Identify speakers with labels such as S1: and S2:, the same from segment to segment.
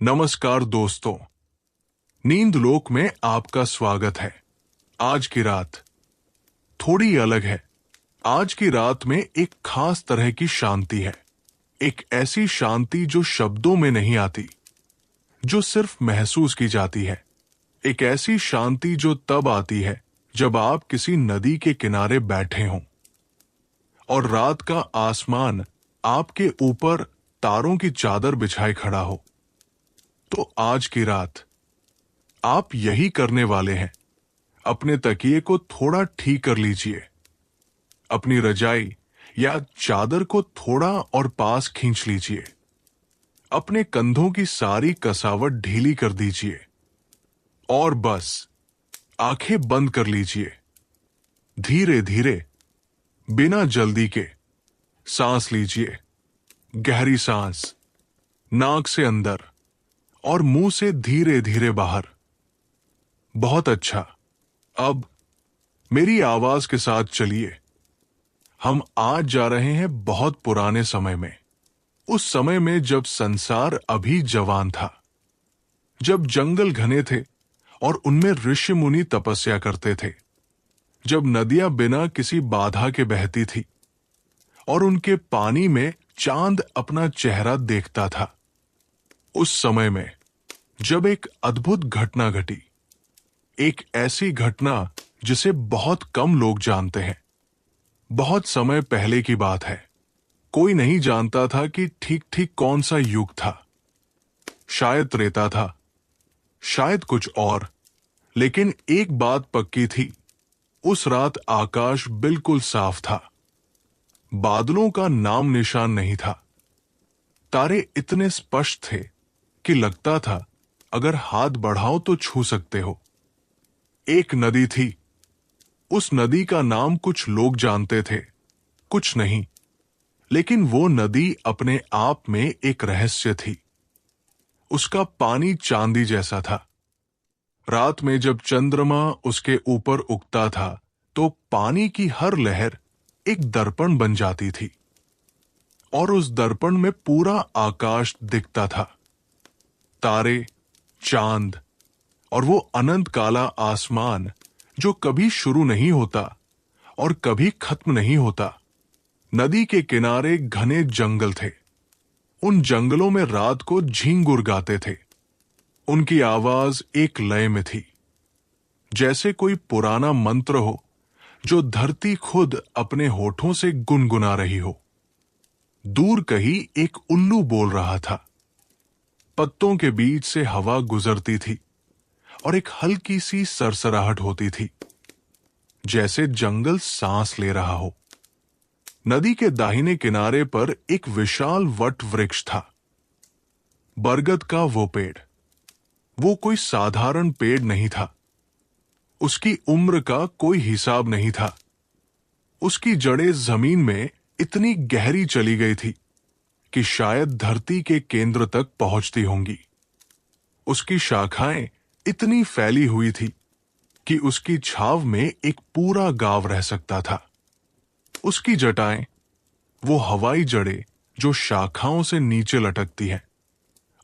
S1: नमस्कार दोस्तों, नींद लोक में आपका स्वागत है। आज की रात थोड़ी अलग है। आज की रात में एक खास तरह की शांति है। एक ऐसी शांति जो शब्दों में नहीं आती, जो सिर्फ महसूस की जाती है। एक ऐसी शांति जो तब आती है जब आप किसी नदी के किनारे बैठे हों और रात का आसमान आपके ऊपर तारों की चादर बिछाए खड़ा हो। तो आज की रात आप यही करने वाले हैं। अपने तकिए को थोड़ा ठीक कर लीजिए, अपनी रजाई या चादर को थोड़ा और पास खींच लीजिए, अपने कंधों की सारी कसावट ढीली कर दीजिए और बस आंखें बंद कर लीजिए। धीरे धीरे, बिना जल्दी के सांस लीजिए। गहरी सांस नाक से अंदर और मुंह से धीरे धीरे बाहर। बहुत अच्छा। अब मेरी आवाज के साथ चलिए। हम आज जा रहे हैं बहुत पुराने समय में, उस समय में जब संसार अभी जवान था, जब जंगल घने थे और उनमें ऋषि मुनि तपस्या करते थे, जब नदियां बिना किसी बाधा के बहती थी और उनके पानी में चांद अपना चेहरा देखता था। उस समय में जब एक अद्भुत घटना घटी, एक ऐसी घटना जिसे बहुत कम लोग जानते हैं। बहुत समय पहले की बात है। कोई नहीं जानता था कि ठीक ठीक कौन सा युग था। शायद त्रेता था, शायद कुछ और, लेकिन एक बात पक्की थी। उस रात आकाश बिल्कुल साफ था। बादलों का नाम निशान नहीं था। तारे इतने स्पष्ट थे कि लगता था अगर हाथ बढ़ाओ तो छू सकते हो। एक नदी थी। उस नदी का नाम कुछ लोग जानते थे, कुछ नहीं। लेकिन वो नदी अपने आप में एक रहस्य थी। उसका पानी चांदी जैसा था। रात में जब चंद्रमा उसके ऊपर उगता था तो पानी की हर लहर एक दर्पण बन जाती थी और उस दर्पण में पूरा आकाश दिखता था। तारे, चांद और वो अनंत काला आसमान जो कभी शुरू नहीं होता और कभी खत्म नहीं होता। नदी के किनारे घने जंगल थे। उन जंगलों में रात को झींगुर गाते थे। उनकी आवाज एक लय में थी, जैसे कोई पुराना मंत्र हो जो धरती खुद अपने होठों से गुनगुना रही हो। दूर कहीं एक उल्लू बोल रहा था। पत्तों के बीच से हवा गुजरती थी और एक हल्की सी सरसराहट होती थी, जैसे जंगल सांस ले रहा हो। नदी के दाहिने किनारे पर एक विशाल वट वृक्ष था। बरगद का वो पेड़। वो कोई साधारण पेड़ नहीं था। उसकी उम्र का कोई हिसाब नहीं था। उसकी जड़ें जमीन में इतनी गहरी चली गई थी कि शायद धरती के केंद्र तक पहुंचती होंगी। उसकी शाखाएं इतनी फैली हुई थी कि उसकी छाव में एक पूरा गांव रह सकता था। उसकी जटाएं, वो हवाई जड़ें जो शाखाओं से नीचे लटकती हैं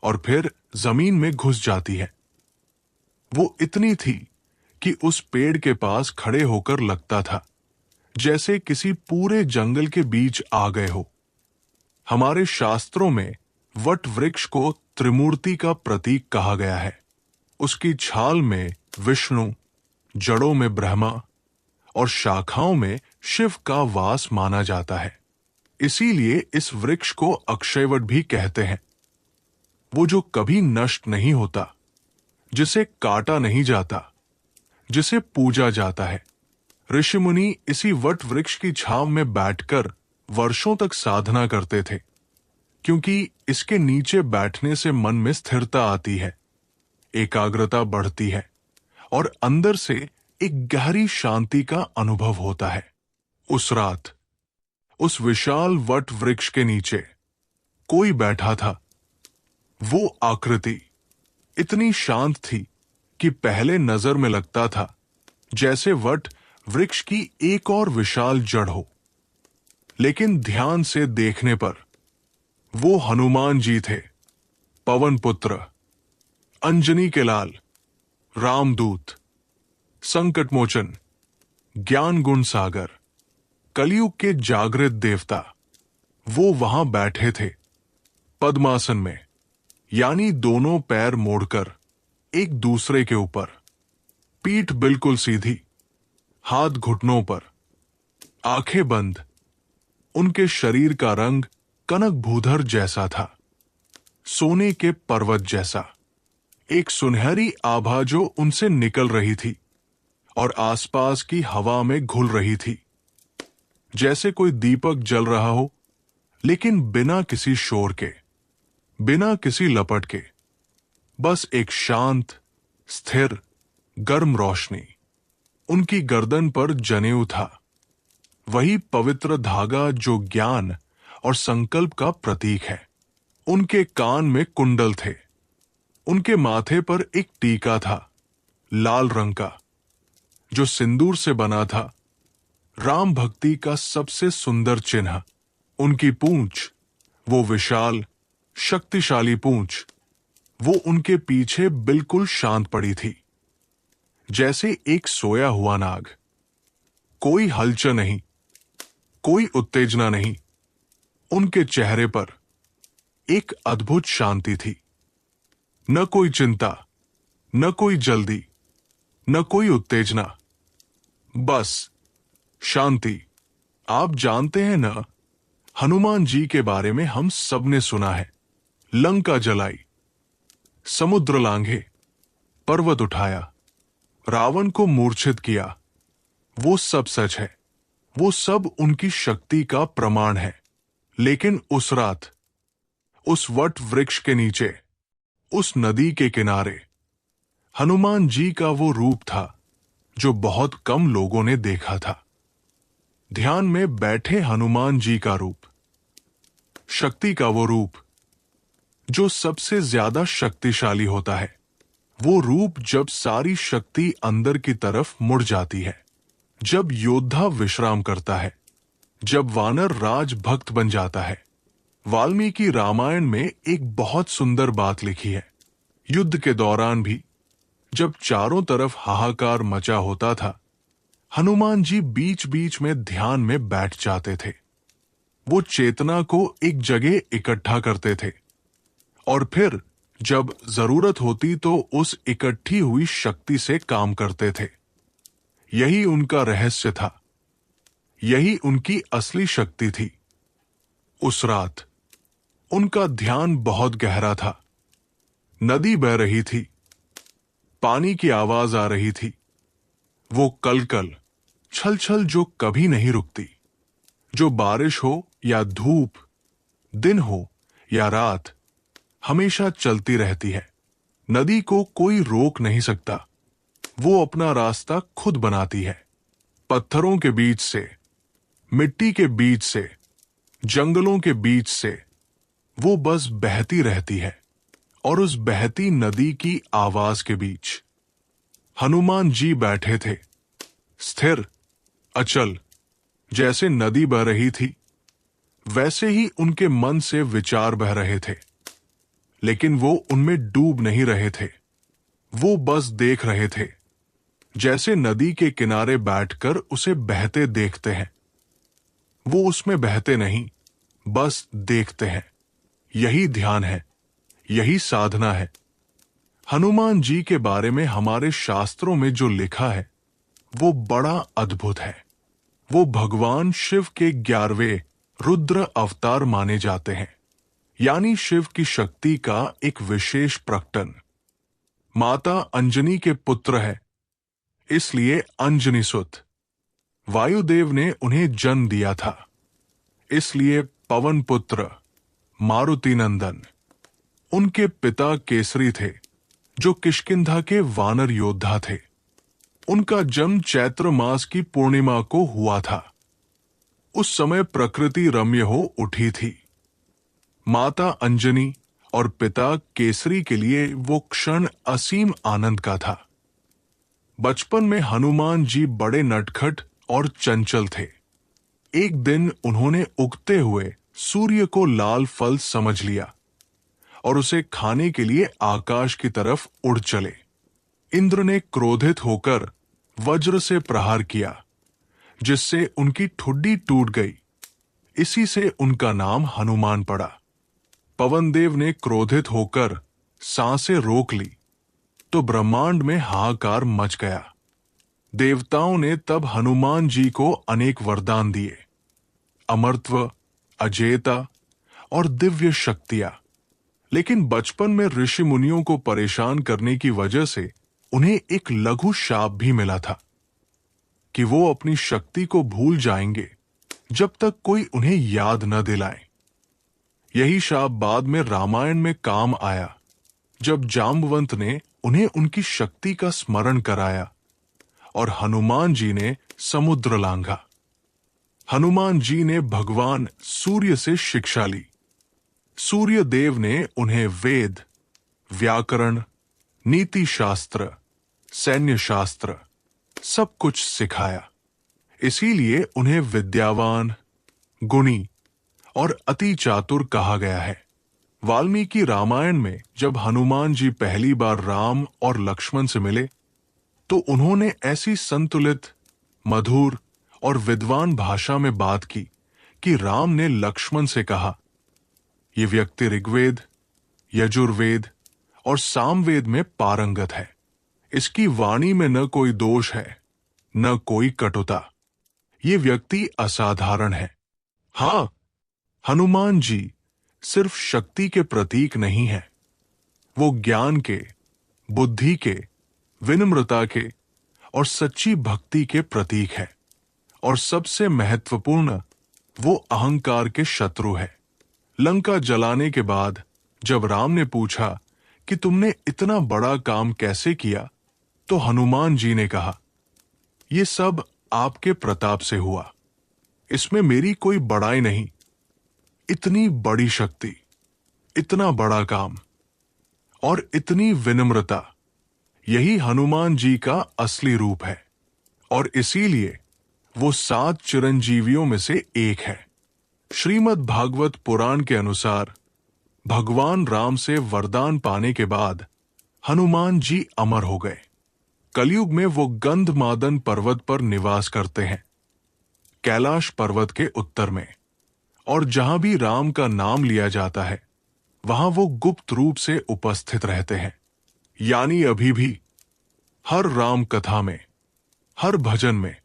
S1: और फिर जमीन में घुस जाती है, वो इतनी थी कि उस पेड़ के पास खड़े होकर लगता था जैसे किसी पूरे जंगल के बीच आ गए हो। हमारे शास्त्रों में वट वृक्ष को त्रिमूर्ति का प्रतीक कहा गया है। उसकी छाल में विष्णु, जड़ों में ब्रह्मा और शाखाओं में शिव का वास माना जाता है। इसीलिए इस वृक्ष को अक्षयवट भी कहते हैं। वो जो कभी नष्ट नहीं होता, जिसे काटा नहीं जाता, जिसे पूजा जाता है। ऋषि मुनि इसी वट वृक्ष की छांव में बैठकर वर्षों तक साधना करते थे, क्योंकि इसके नीचे बैठने से मन में स्थिरता आती है, एकाग्रता बढ़ती है और अंदर से एक गहरी शांति का अनुभव होता है। उस रात उस विशाल वट वृक्ष के नीचे कोई बैठा था। वो आकृति इतनी शांत थी कि पहले नजर में लगता था जैसे वट वृक्ष की एक और विशाल जड़ हो। लेकिन ध्यान से देखने पर वो हनुमान जी थे, पवन पुत्र, अंजनी के लाल, रामदूत, संकटमोचन, ज्ञान गुण सागर, कलयुग के जागृत देवता, वो वहां बैठे थे पद्मासन में, यानी दोनों पैर मोड़कर एक दूसरे के ऊपर, पीठ बिल्कुल सीधी, हाथ घुटनों पर, आंखें बंद। उनके शरीर का रंग कनक भूधर जैसा था, सोने के पर्वत जैसा। एक सुनहरी आभा जो उनसे निकल रही थी और आसपास की हवा में घुल रही थी, जैसे कोई दीपक जल रहा हो, लेकिन बिना किसी शोर के, बिना किसी लपट के, बस एक शांत, स्थिर, गर्म रोशनी। उनकी गर्दन पर जनेऊ था, वही पवित्र धागा जो ज्ञान और संकल्प का प्रतीक है। उनके कान में कुंडल थे, उनके माथे पर एक टीका था, लाल रंग का, जो सिंदूर से बना था, राम भक्ति का सबसे सुंदर चिन्ह। उनकी पूंछ, वो विशाल, शक्तिशाली पूंछ, वो उनके पीछे बिल्कुल शांत पड़ी थी, जैसे एक सोया हुआ नाग। कोई हलचल नहीं, कोई उत्तेजना नहीं। उनके चेहरे पर एक अद्भुत शांति थी। न कोई चिंता, न कोई जल्दी, न कोई उत्तेजना, बस शांति। आप जानते हैं ना, हनुमान जी के बारे में हम सबने सुना है। लंका जलाई, समुद्र लांघे, पर्वत उठाया, रावण को मूर्छित किया। वो सब सच है, वो सब उनकी शक्ति का प्रमाण है। लेकिन उस रात, उस वट वृक्ष के नीचे, उस नदी के किनारे, हनुमान जी का वो रूप था जो बहुत कम लोगों ने देखा था। ध्यान में बैठे हनुमान जी का रूप, शक्ति का वो रूप जो सबसे ज्यादा शक्तिशाली होता है। वो रूप जब सारी शक्ति अंदर की तरफ मुड़ जाती है, जब योद्धा विश्राम करता है, जब वानर राज भक्त बन जाता है। वाल्मीकि रामायण में एक बहुत सुंदर बात लिखी है। युद्ध के दौरान भी जब चारों तरफ हाहाकार मचा होता था, हनुमान जी बीच बीच में ध्यान में बैठ जाते थे। वो चेतना को एक जगह इकट्ठा करते थे और फिर जब जरूरत होती तो उस इकट्ठी हुई शक्ति से काम करते थे। यही उनका रहस्य था, यही उनकी असली शक्ति थी। उस रात उनका ध्यान बहुत गहरा था। नदी बह रही थी, पानी की आवाज आ रही थी, वो कलकल, छल छल जो कभी नहीं रुकती, जो बारिश हो या धूप, दिन हो या रात, हमेशा चलती रहती है। नदी को कोई रोक नहीं सकता, वो अपना रास्ता खुद बनाती है। पत्थरों के बीच से, मिट्टी के बीच से, जंगलों के बीच से वो बस बहती रहती है। और उस बहती नदी की आवाज के बीच हनुमान जी बैठे थे, स्थिर, अचल। जैसे नदी बह रही थी, वैसे ही उनके मन से विचार बह रहे थे, लेकिन वो उनमें डूब नहीं रहे थे। वो बस देख रहे थे, जैसे नदी के किनारे बैठकर उसे बहते देखते हैं। वो उसमें बहते नहीं, बस देखते हैं। यही ध्यान है, यही साधना है। हनुमान जी के बारे में हमारे शास्त्रों में जो लिखा है, वो बड़ा अद्भुत है। वो भगवान शिव के 11वें रुद्र अवतार माने जाते हैं, यानी शिव की शक्ति का एक विशेष प्रकटन। माता अंजनी के पुत्र है, इसलिए अंजनी सुत। वायुदेव ने उन्हें जन्म दिया था, इसलिए पवन पुत्र, मारुति नंदन। उनके पिता केसरी थे, जो किष्किंधा के वानर योद्धा थे। उनका जन्म चैत्र मास की पूर्णिमा को हुआ था। उस समय प्रकृति रम्य हो उठी थी। माता अंजनी और पिता केसरी के लिए वो क्षण असीम आनंद का था। बचपन में हनुमान जी बड़े नटखट और चंचल थे। एक दिन उन्होंने उगते हुए सूर्य को लाल फल समझ लिया और उसे खाने के लिए आकाश की तरफ उड़ चले। इंद्र ने क्रोधित होकर वज्र से प्रहार किया, जिससे उनकी ठुड्डी टूट गई। इसी से उनका नाम हनुमान पड़ा। पवनदेव ने क्रोधित होकर सांसें रोक ली तो ब्रह्मांड में हाहाकार मच गया। देवताओं ने तब हनुमान जी को अनेक वरदान दिए, अमरत्व, अजेयता और दिव्य शक्तियां। लेकिन बचपन में ऋषि मुनियों को परेशान करने की वजह से उन्हें एक लघु शाप भी मिला था कि वो अपनी शक्ति को भूल जाएंगे जब तक कोई उन्हें याद न दिलाए। यही शाप बाद में रामायण में काम आया, जब जाम्बवंत ने उन्हें उनकी शक्ति का स्मरण कराया और हनुमान जी ने समुद्र लांघा। हनुमान जी ने भगवान सूर्य से शिक्षा ली। सूर्य देव ने उन्हें वेद, व्याकरण, नीति शास्त्र, सैन्य शास्त्र सब कुछ सिखाया। इसीलिए उन्हें विद्यावान, गुणी और अति चातुर कहा गया है। वाल्मीकि रामायण में जब हनुमान जी पहली बार राम और लक्ष्मण से मिले तो उन्होंने ऐसी संतुलित, मधुर और विद्वान भाषा में बात की कि राम ने लक्ष्मण से कहा, ये व्यक्ति ऋग्वेद, यजुर्वेद और सामवेद में पारंगत है। इसकी वाणी में न कोई दोष है, न कोई कटुता। ये व्यक्ति असाधारण है। हाँ, हनुमान जी सिर्फ शक्ति के प्रतीक नहीं है, वो ज्ञान के, बुद्धि के, विनम्रता के और सच्ची भक्ति के प्रतीक है। और सबसे महत्वपूर्ण, वो अहंकार के शत्रु है। लंका जलाने के बाद जब राम ने पूछा कि तुमने इतना बड़ा काम कैसे किया, तो हनुमान जी ने कहा, ये सब आपके प्रताप से हुआ, इसमें मेरी कोई बड़ाई नहीं। इतनी बड़ी शक्ति, इतना बड़ा काम और इतनी विनम्रता, यही हनुमान जी का असली रूप है। और इसीलिए वो 7 चिरंजीवियों में से एक है। श्रीमद् भागवत पुराण के अनुसार भगवान राम से वरदान पाने के बाद हनुमान जी अमर हो गए। कलयुग में वो गंधमादन पर्वत पर निवास करते हैं, कैलाश पर्वत के उत्तर में। और जहां भी राम का नाम लिया जाता है वहां वो गुप्त रूप से उपस्थित रहते हैं। यानी अभी भी हर राम कथा में, हर भजन में,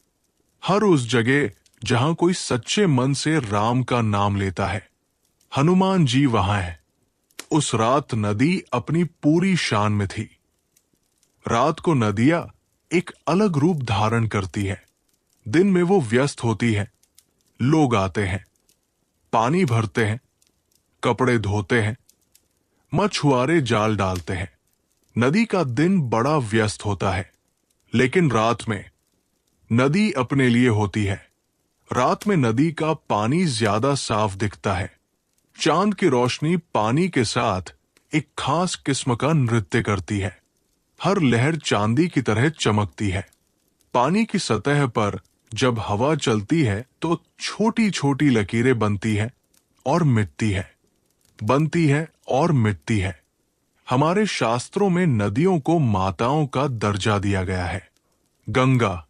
S1: हर उस जगह जहां कोई सच्चे मन से राम का नाम लेता है, हनुमान जी वहां है। उस रात नदी अपनी पूरी शान में थी। रात को नदियां एक अलग रूप धारण करती है। दिन में वो व्यस्त होती है, लोग आते हैं, पानी भरते हैं, कपड़े धोते हैं, मछुआरे जाल डालते हैं। नदी का दिन बड़ा व्यस्त होता है, लेकिन रात में नदी अपने लिए होती है। रात में नदी का पानी ज्यादा साफ दिखता है। चांद की रोशनी पानी के साथ एक खास किस्म का नृत्य करती है। हर लहर चांदी की तरह चमकती है। पानी की सतह पर जब हवा चलती है तो छोटी छोटी लकीरें बनती है और मिटती है, बनती है और मिटती है। हमारे शास्त्रों में नदियों को माताओं का दर्जा दिया गया है। गंगा,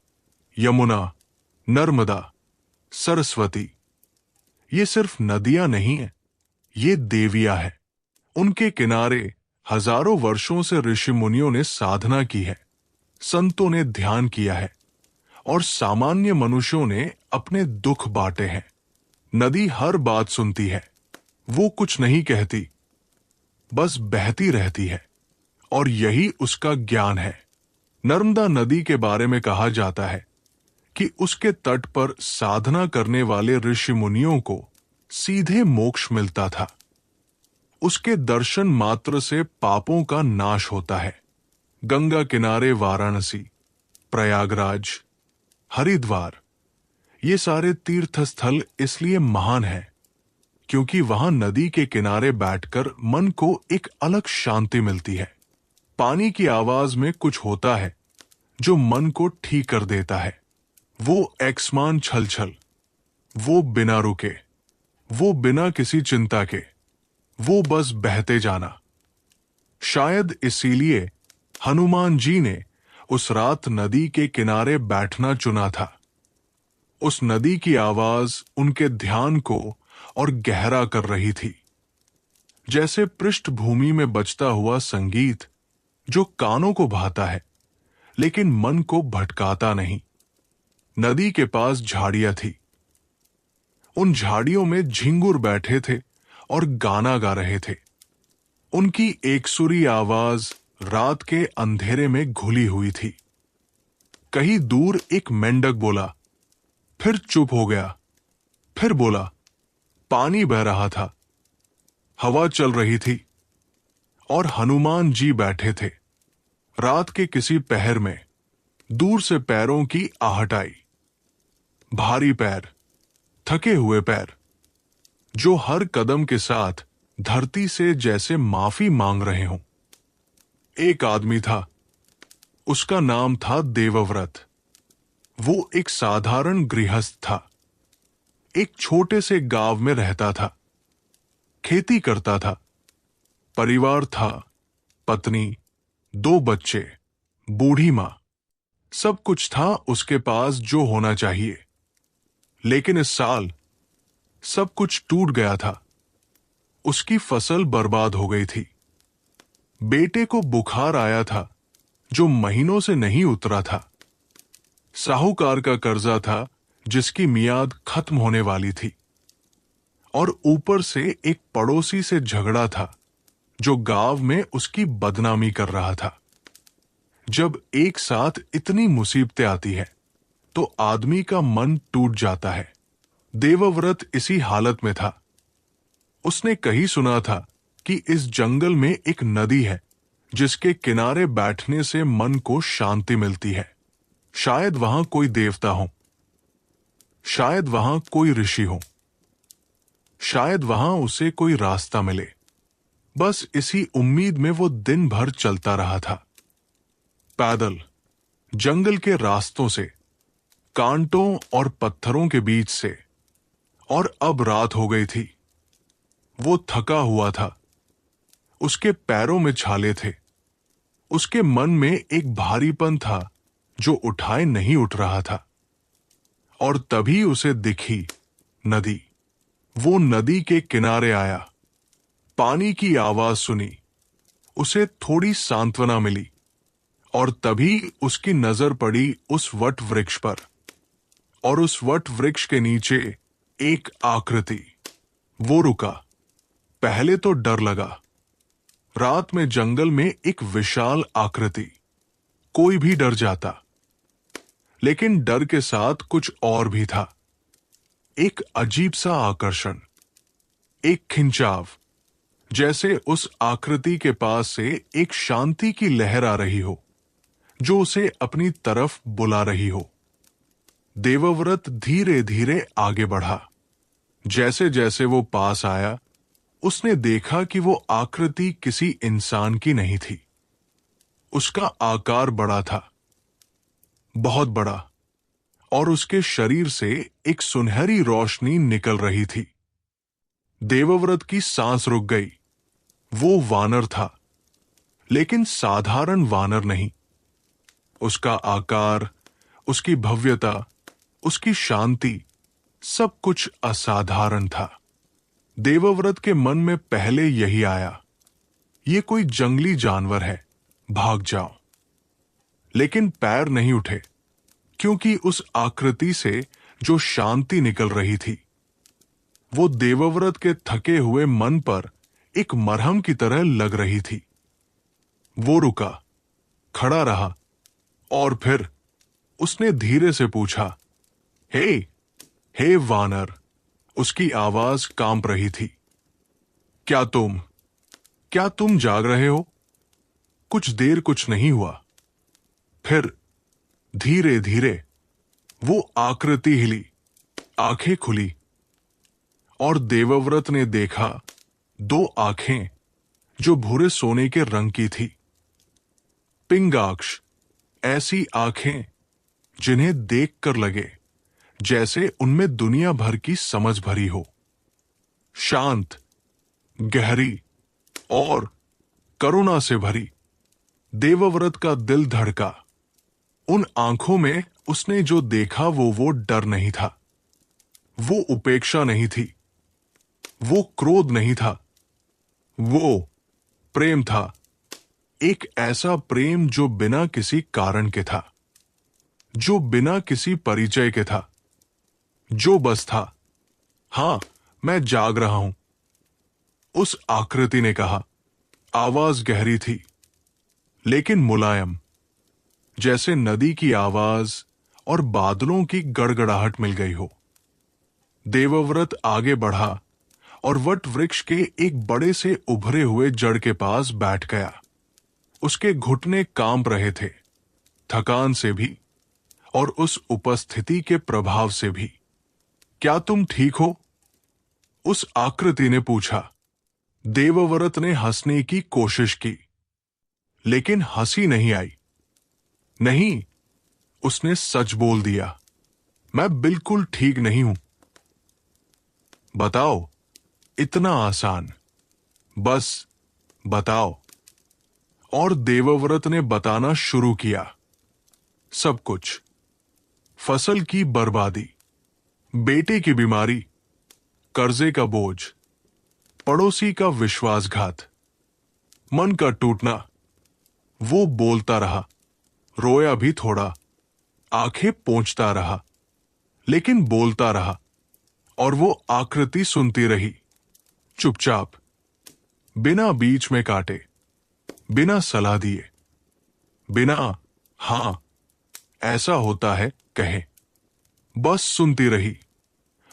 S1: यमुना, नर्मदा, सरस्वती, ये सिर्फ नदियां नहीं है, ये देवियां हैं। उनके किनारे हजारों वर्षों से ऋषि मुनियों ने साधना की है, संतों ने ध्यान किया है और सामान्य मनुष्यों ने अपने दुख बांटे हैं। नदी हर बात सुनती है, वो कुछ नहीं कहती, बस बहती रहती है और यही उसका ज्ञान है। नर्मदा नदी के बारे में कहा जाता है कि उसके तट पर साधना करने वाले ऋषि मुनियों को सीधे मोक्ष मिलता था। उसके दर्शन मात्र से पापों का नाश होता है। गंगा किनारे वाराणसी, प्रयागराज, हरिद्वार, ये सारे तीर्थ स्थल इसलिए महान हैं क्योंकि वहां नदी के किनारे बैठकर मन को एक अलग शांति मिलती है। पानी की आवाज में कुछ होता है जो मन को ठीक कर देता है। वो एक्समान छल छल, वो बिना रुके, वो बिना किसी चिंता के, वो बस बहते जाना। शायद इसीलिए हनुमान जी ने उस रात नदी के किनारे बैठना चुना था। उस नदी की आवाज उनके ध्यान को और गहरा कर रही थी, जैसे पृष्ठभूमि में बजता हुआ संगीत जो कानों को भाता है लेकिन मन को भटकाता नहीं। नदी के पास झाड़ियां थी। उन झाड़ियों में झिंगुर बैठे थे और गाना गा रहे थे। उनकी एकसुरी आवाज रात के अंधेरे में घुली हुई थी। कहीं दूर एक मेंढक बोला, फिर चुप हो गया, फिर बोला। पानी बह रहा था, हवा चल रही थी और हनुमान जी बैठे थे। रात के किसी पहर में दूर से पैरों की आहट आई। भारी पैर, थके हुए पैर, जो हर कदम के साथ धरती से जैसे माफी मांग रहे हों। एक आदमी था, उसका नाम था देवव्रत। वो एक साधारण गृहस्थ था। एक छोटे से गांव में रहता था, खेती करता था। परिवार था, पत्नी, 2 बच्चे, बूढ़ी मां। सब कुछ था उसके पास जो होना चाहिए। लेकिन इस साल सब कुछ टूट गया था। उसकी फसल बर्बाद हो गई थी। बेटे को बुखार आया था जो महीनों से नहीं उतरा था। साहूकार का कर्जा था जिसकी मियाद खत्म होने वाली थी। और ऊपर से एक पड़ोसी से झगड़ा था जो गांव में उसकी बदनामी कर रहा था। जब एक साथ इतनी मुसीबतें आती है तो आदमी का मन टूट जाता है। देवव्रत इसी हालत में था। उसने कहीं सुना था कि इस जंगल में एक नदी है जिसके किनारे बैठने से मन को शांति मिलती है। शायद वहां कोई देवता हो, शायद वहां कोई ऋषि हो, शायद वहां उसे कोई रास्ता मिले। बस इसी उम्मीद में वो दिन भर चलता रहा था, पैदल, जंगल के रास्तों से, कांटों और पत्थरों के बीच से। और अब रात हो गई थी। वो थका हुआ था। उसके पैरों में छाले थे। उसके मन में एक भारीपन था जो उठाए नहीं उठ रहा था। और तभी उसे दिखी नदी। वो नदी के किनारे आया, पानी की आवाज सुनी, उसे थोड़ी सांत्वना मिली। और तभी उसकी नजर पड़ी उस वट वृक्ष पर। और उस वट वृक्ष के नीचे एक आकृति। वो रुका। पहले तो डर लगा। रात में जंगल में एक विशाल आकृति, कोई भी डर जाता। लेकिन डर के साथ कुछ और भी था। एक अजीब सा आकर्षण, एक खिंचाव, जैसे उस आकृति के पास से एक शांति की लहर आ रही हो जो उसे अपनी तरफ बुला रही हो। देवव्रत धीरे धीरे आगे बढ़ा। जैसे जैसे वो पास आया, उसने देखा कि वो आकृति किसी इंसान की नहीं थी। उसका आकार बड़ा था, बहुत बड़ा, और उसके शरीर से एक सुनहरी रोशनी निकल रही थी। देवव्रत की सांस रुक गई। वो वानर था, लेकिन साधारण वानर नहीं। उसका आकार, उसकी भव्यता, उसकी शांति, सब कुछ असाधारण था। देवव्रत के मन में पहले यही आया, ये कोई जंगली जानवर है, भाग जाओ। लेकिन पैर नहीं उठे, क्योंकि उस आकृति से जो शांति निकल रही थी वो देवव्रत के थके हुए मन पर एक मरहम की तरह लग रही थी। वो रुका, खड़ा रहा, और फिर उसने धीरे से पूछा, हे वानर। उसकी आवाज कांप रही थी। क्या तुम जाग रहे हो? कुछ देर कुछ नहीं हुआ। फिर धीरे धीरे वो आकृति हिली, आंखें खुली, और देवव्रत ने देखा 2 आंखें जो भूरे सोने के रंग की थी। पिंगाक्ष, ऐसी आंखें जिन्हें देखकर लगे जैसे उनमें दुनिया भर की समझ भरी हो। शांत, गहरी और करुणा से भरी। देवव्रत का दिल धड़का। उन आंखों में उसने जो देखा वो डर नहीं था, वो उपेक्षा नहीं थी, वो क्रोध नहीं था, वो प्रेम था। एक ऐसा प्रेम जो बिना किसी कारण के था, जो बिना किसी परिचय के था, जो बस था, हां मैं जाग रहा हूं। उस आकृति ने कहा। आवाज गहरी थी, लेकिन मुलायम, जैसे नदी की आवाज और बादलों की गड़गड़ाहट मिल गई हो। देवव्रत आगे बढ़ा और वट वृक्ष के एक बड़े से उभरे हुए जड़ के पास बैठ गया। उसके घुटने कांप रहे थे, थकान से भी और उस उपस्थिति के प्रभाव से भी। क्या तुम ठीक हो? उस आकृति ने पूछा। देवव्रत ने हंसने की कोशिश की, लेकिन हंसी नहीं आई। नहीं, उसने सच बोल दिया। मैं बिल्कुल ठीक नहीं हूं। बताओ, इतना आसान, बस बताओ। और देवव्रत ने बताना शुरू किया। सब कुछ। फसल की बर्बादी, बेटे की बीमारी, कर्जे का बोझ, पड़ोसी का विश्वासघात, मन का टूटना। वो बोलता रहा, रोया भी थोड़ा, आंखें पोंछता रहा, लेकिन बोलता रहा। और वो आकृति सुनती रही, चुपचाप, बिना बीच में काटे, बिना सलाह दिए, बिना हां ऐसा होता है कहे। बस सुनती रही।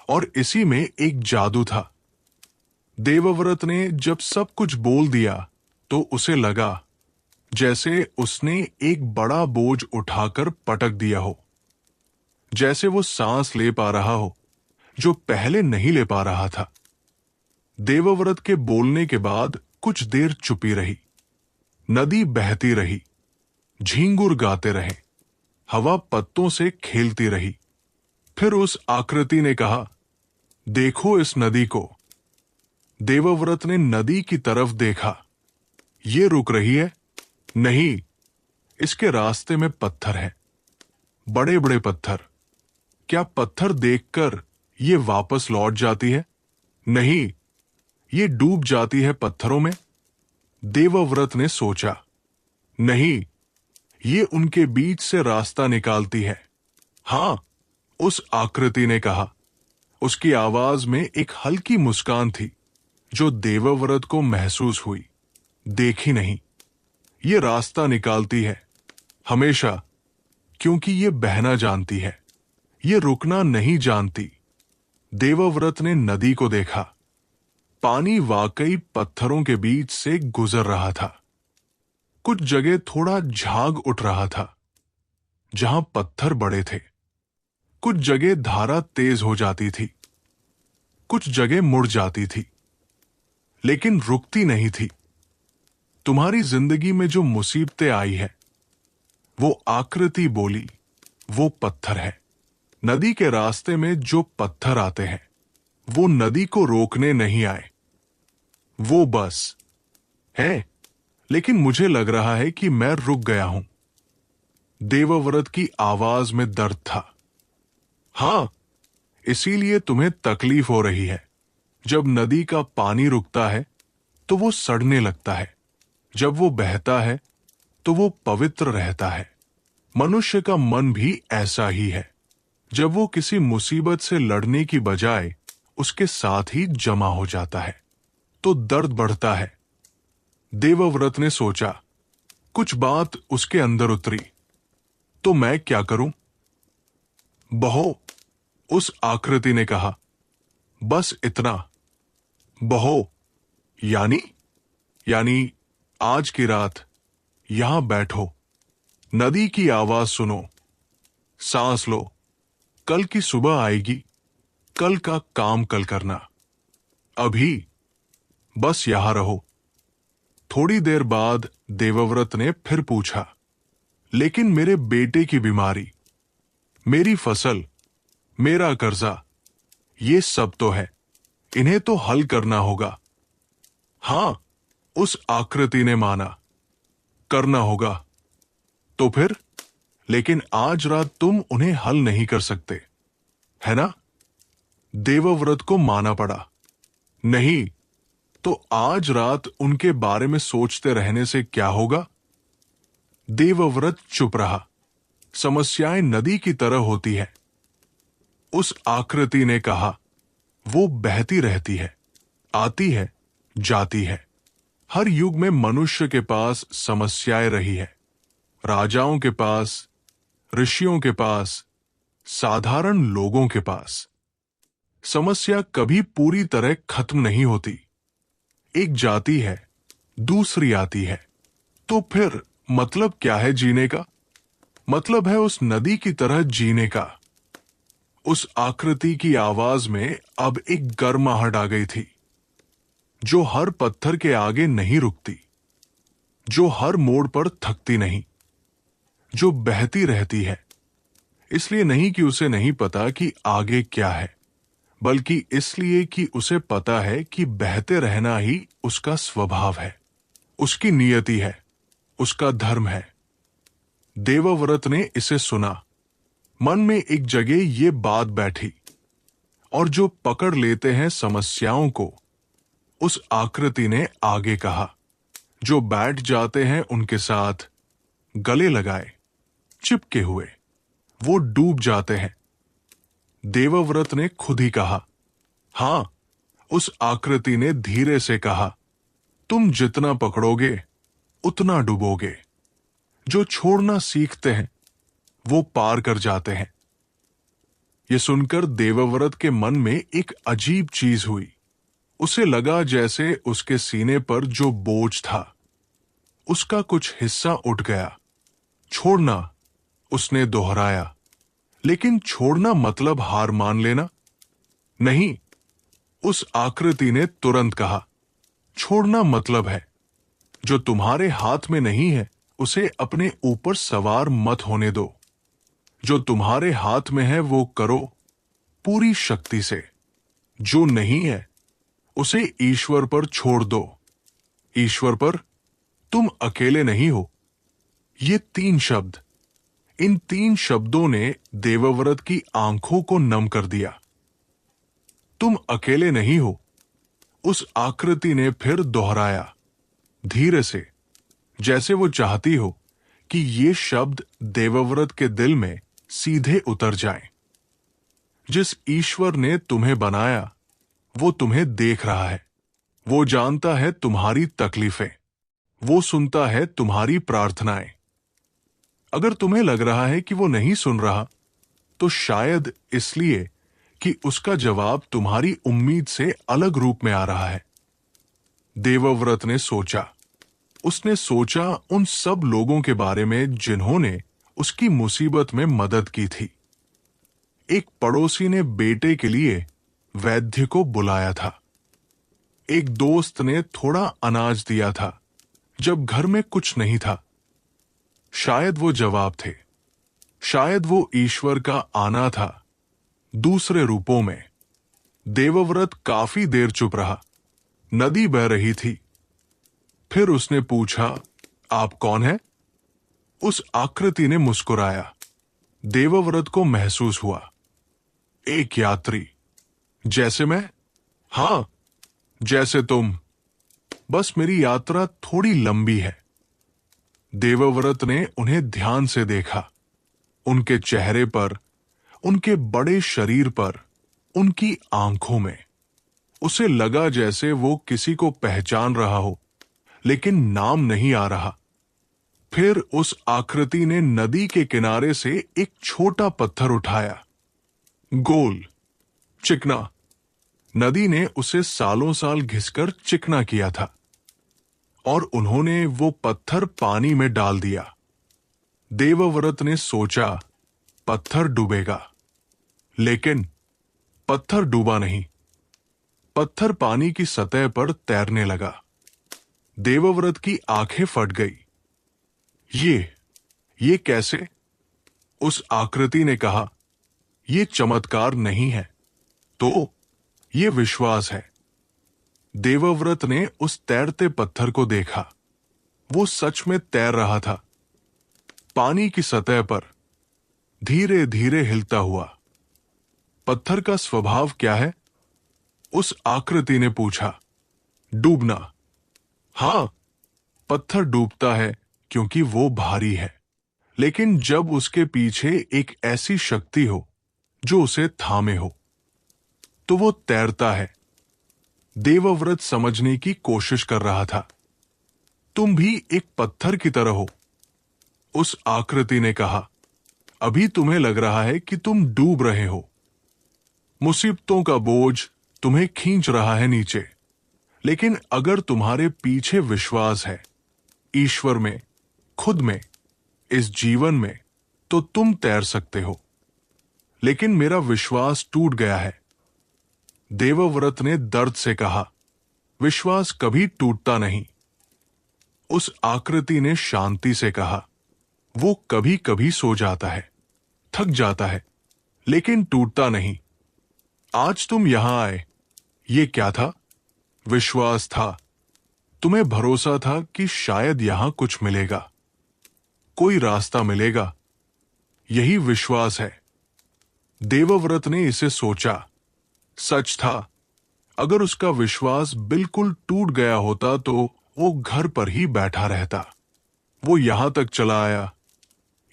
S1: और इसी में एक जादू था। देवव्रत ने जब सब कुछ बोल दिया तो उसे लगा जैसे उसने एक बड़ा बोझ उठाकर पटक दिया हो, जैसे वो सांस ले पा रहा हो जो पहले नहीं ले पा रहा था। देवव्रत के बोलने के बाद कुछ देर चुपी रही। नदी बहती रही, झींगुर गाते रहे, हवा पत्तों से खेलती रही। फिर उस आकृति ने कहा, देखो इस नदी को। देवव्रत ने नदी की तरफ देखा। ये रुक रही है? नहीं, इसके रास्ते में पत्थर हैं, बड़े बड़े पत्थर। क्या पत्थर देखकर ये वापस लौट जाती है? नहीं, ये डूब जाती है पत्थरों में। देवव्रत ने सोचा, नहीं, ये उनके बीच से रास्ता निकालती है। हां, उस आकृति ने कहा। उसकी आवाज में एक हल्की मुस्कान थी जो देवव्रत को महसूस हुई, देखी नहीं। ये रास्ता निकालती है हमेशा, क्योंकि ये बहना जानती है, ये रुकना नहीं जानती। देवव्रत ने नदी को देखा। पानी वाकई पत्थरों के बीच से गुजर रहा था। कुछ जगह थोड़ा झाग उठ रहा था, जहां पत्थर बड़े थे। कुछ जगह धारा तेज हो जाती थी, कुछ जगह मुड़ जाती थी, लेकिन रुकती नहीं थी। तुम्हारी जिंदगी में जो मुसीबतें आई है, वो आकृति बोली, वो पत्थर है। नदी के रास्ते में जो पत्थर आते हैं, वो नदी को रोकने नहीं आए, वो बस है। लेकिन मुझे लग रहा है कि मैं रुक गया हूं। देवव्रत की आवाज में दर्द था। हां, इसीलिए तुम्हें तकलीफ हो रही है। जब नदी का पानी रुकता है तो वो सड़ने लगता है, जब वो बहता है तो वो पवित्र रहता है। मनुष्य का मन भी ऐसा ही है। जब वो किसी मुसीबत से लड़ने की बजाय उसके साथ ही जमा हो जाता है तो दर्द बढ़ता है। देवव्रत ने सोचा, कुछ बात उसके अंदर उतरी। तो मैं क्या करूं? बहो, उस आकृति ने कहा। बस इतना, बहो। यानी आज की रात यहां बैठो, नदी की आवाज सुनो, सांस लो। कल की सुबह आएगी, कल का काम कल करना। अभी बस यहां रहो। थोड़ी देर बाद देवव्रत ने फिर पूछा, लेकिन मेरे बेटे की बीमारी, मेरी फसल, मेरा कर्जा, ये सब तो है, इन्हें तो हल करना होगा। हां, उस आकृति ने माना, करना होगा। तो फिर, लेकिन आज रात तुम उन्हें हल नहीं कर सकते, है ना? देवव्रत को माना पड़ा। नहीं, तो आज रात उनके बारे में सोचते रहने से क्या होगा? देवव्रत चुप रहा। समस्याएं नदी की तरह होती है। उस आकृति ने कहा, वो बहती रहती है, आती है, जाती है। हर युग में मनुष्य के पास समस्याएं रही है। राजाओं के पास, ऋषियों के पास, साधारण लोगों के पास। समस्या कभी पूरी तरह खत्म नहीं होती। एक जाती है, दूसरी आती है। तो फिर मतलब क्या है जीने का? मतलब है उस नदी की तरह जीने का। उस आकृति की आवाज में अब एक गर्माहट आ गई थी, जो हर पत्थर के आगे नहीं रुकती, जो हर मोड़ पर थकती नहीं, जो बहती रहती है। इसलिए नहीं कि उसे नहीं पता कि आगे क्या है, बल्कि इसलिए कि उसे पता है कि बहते रहना ही उसका स्वभाव है, उसकी नियति है, उसका धर्म है। देवव्रत ने इसे सुना। मन में एक जगह ये बात बैठी, और जो पकड़ लेते हैं समस्याओं को, उस आकृति ने आगे कहा, जो बैठ जाते हैं उनके साथ गले लगाए, चिपके हुए, वो डूब जाते हैं। देवव्रत ने खुद ही कहा। हां, उस आकृति ने धीरे से कहा, तुम जितना पकड़ोगे उतना डूबोगे। जो छोड़ना सीखते हैं वो पार कर जाते हैं। ये सुनकर देवव्रत के मन में एक अजीब चीज हुई। उसे लगा जैसे उसके सीने पर जो बोझ था, उसका कुछ हिस्सा उठ गया। छोड़ना, उसने दोहराया। लेकिन छोड़ना मतलब हार मान लेना? नहीं, उस आकृति ने तुरंत कहा, छोड़ना मतलब है, जो तुम्हारे हाथ में नहीं है उसे अपने ऊपर सवार मत होने दो। जो तुम्हारे हाथ में है वो करो पूरी शक्ति से। जो नहीं है उसे ईश्वर पर छोड़ दो। ईश्वर पर, तुम अकेले नहीं हो। ये 3 शब्द, इन 3 शब्दों ने देवव्रत की आंखों को नम कर दिया। तुम अकेले नहीं हो, उस आकृति ने फिर दोहराया, धीरे से, जैसे वो चाहती हो कि ये शब्द देवव्रत के दिल में सीधे उतर जाएं। जिस ईश्वर ने तुम्हें बनाया वो तुम्हें देख रहा है। वो जानता है तुम्हारी तकलीफें, वो सुनता है तुम्हारी प्रार्थनाएं। अगर तुम्हें लग रहा है कि वो नहीं सुन रहा, तो शायद इसलिए कि उसका जवाब तुम्हारी उम्मीद से अलग रूप में आ रहा है। देवव्रत ने सोचा। उसने सोचा उन सब लोगों के बारे में जिन्होंने उसकी मुसीबत में मदद की थी। एक पड़ोसी ने बेटे के लिए वैद्य को बुलाया था। एक दोस्त ने थोड़ा अनाज दिया था जब घर में कुछ नहीं था। शायद वो जवाब थे। शायद वो ईश्वर का आना था, दूसरे रूपों में। देवव्रत काफी देर चुप रहा। नदी बह रही थी। फिर उसने पूछा, आप कौन हैं? उस आकृति ने मुस्कुराया। देवव्रत को महसूस हुआ, एक यात्री। जैसे मैं? हां, जैसे तुम। बस मेरी यात्रा थोड़ी लंबी है। देवव्रत ने उन्हें ध्यान से देखा। उनके चेहरे पर, उनके बड़े शरीर पर, उनकी आंखों में। उसे लगा जैसे वो किसी को पहचान रहा हो, लेकिन नाम नहीं आ रहा। फिर उस आकृति ने नदी के किनारे से एक छोटा पत्थर उठाया, गोल, चिकना। नदी ने उसे सालों साल घिसकर चिकना किया था, और उन्होंने वो पत्थर पानी में डाल दिया। देवव्रत ने सोचा, पत्थर डूबेगा, लेकिन पत्थर डूबा नहीं। पत्थर पानी की सतह पर तैरने लगा। देवव्रत की आंखें फट गई। ये कैसे? उस आकृति ने कहा, ये चमत्कार नहीं है, तो ये विश्वास है। देवव्रत ने उस तैरते पत्थर को देखा। वो सच में तैर रहा था, पानी की सतह पर, धीरे धीरे हिलता हुआ। पत्थर का स्वभाव क्या है? उस आकृति ने पूछा। डूबना। हां, पत्थर डूबता है क्योंकि वो भारी है, लेकिन जब उसके पीछे एक ऐसी शक्ति हो जो उसे थामे हो, तो वो तैरता है। देवव्रत समझने की कोशिश कर रहा था। तुम भी एक पत्थर की तरह हो, उस आकृति ने कहा। अभी तुम्हें लग रहा है कि तुम डूब रहे हो, मुसीबतों का बोझ तुम्हें खींच रहा है नीचे, लेकिन अगर तुम्हारे पीछे विश्वास है, ईश्वर में, खुद में, इस जीवन में, तो तुम तैर सकते हो। लेकिन मेरा विश्वास टूट गया है, देवव्रत ने दर्द से कहा। विश्वास कभी टूटता नहीं, उस आकृति ने शांति से कहा। वो कभी कभी सो जाता है, थक जाता है, लेकिन टूटता नहीं। आज तुम यहां आए, ये क्या था? विश्वास था। तुम्हें भरोसा था कि शायद यहां कुछ मिलेगा, कोई रास्ता मिलेगा। यही विश्वास है। देवव्रत ने इसे सोचा। सच था, अगर उसका विश्वास बिल्कुल टूट गया होता तो वो घर पर ही बैठा रहता। वो यहां तक चला आया,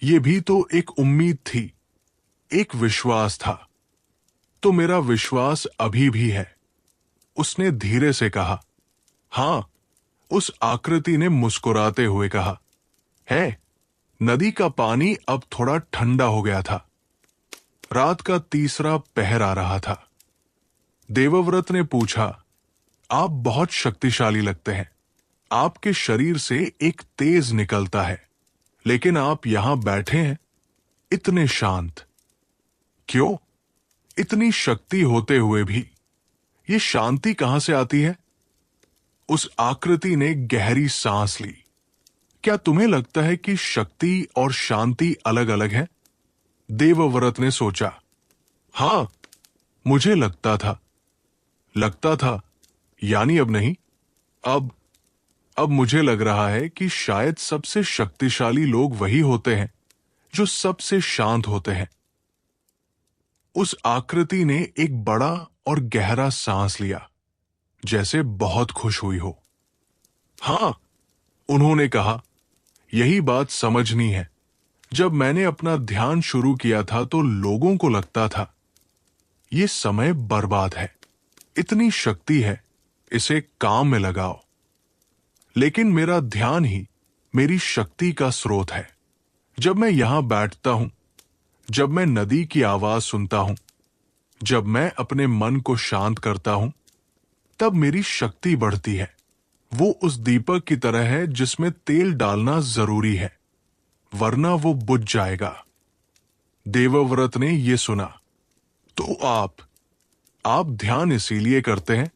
S1: ये भी तो एक उम्मीद थी, एक विश्वास था। तो मेरा विश्वास अभी भी है, उसने धीरे से कहा। हां, उस आकृति ने मुस्कुराते हुए कहा। है, नदी का पानी अब थोड़ा ठंडा हो गया था। रात का तीसरा पहर आ रहा था। देवव्रत ने पूछा, आप बहुत शक्तिशाली लगते हैं, आपके शरीर से एक तेज निकलता है, लेकिन आप यहां बैठे हैं, इतने शांत। क्यों? इतनी शक्ति होते हुए भी ये शांति कहां से आती है? उस आकृति ने गहरी सांस ली। क्या तुम्हें लगता है कि शक्ति और शांति अलग अलग है? देवव्रत ने सोचा। हां, मुझे लगता था, यानी अब नहीं। अब मुझे लग रहा है कि शायद सबसे शक्तिशाली लोग वही होते हैं जो सबसे शांत होते हैं। उस आकृति ने एक बड़ा और गहरा सांस लिया, जैसे बहुत खुश हुई हो। हां, उन्होंने कहा, यही बात समझनी है। जब मैंने अपना ध्यान शुरू किया था तो लोगों को लगता था ये समय बर्बाद है, इतनी शक्ति है, इसे काम में लगाओ। लेकिन मेरा ध्यान ही मेरी शक्ति का स्रोत है। जब मैं यहां बैठता हूं, जब मैं नदी की आवाज सुनता हूं, जब मैं अपने मन को शांत करता हूं, तब मेरी शक्ति बढ़ती है। वो उस दीपक की तरह है जिसमें तेल डालना जरूरी है, वरना वो बुझ जाएगा। देवव्रत ने ये सुना। तो आप ध्यान इसीलिए करते हैं?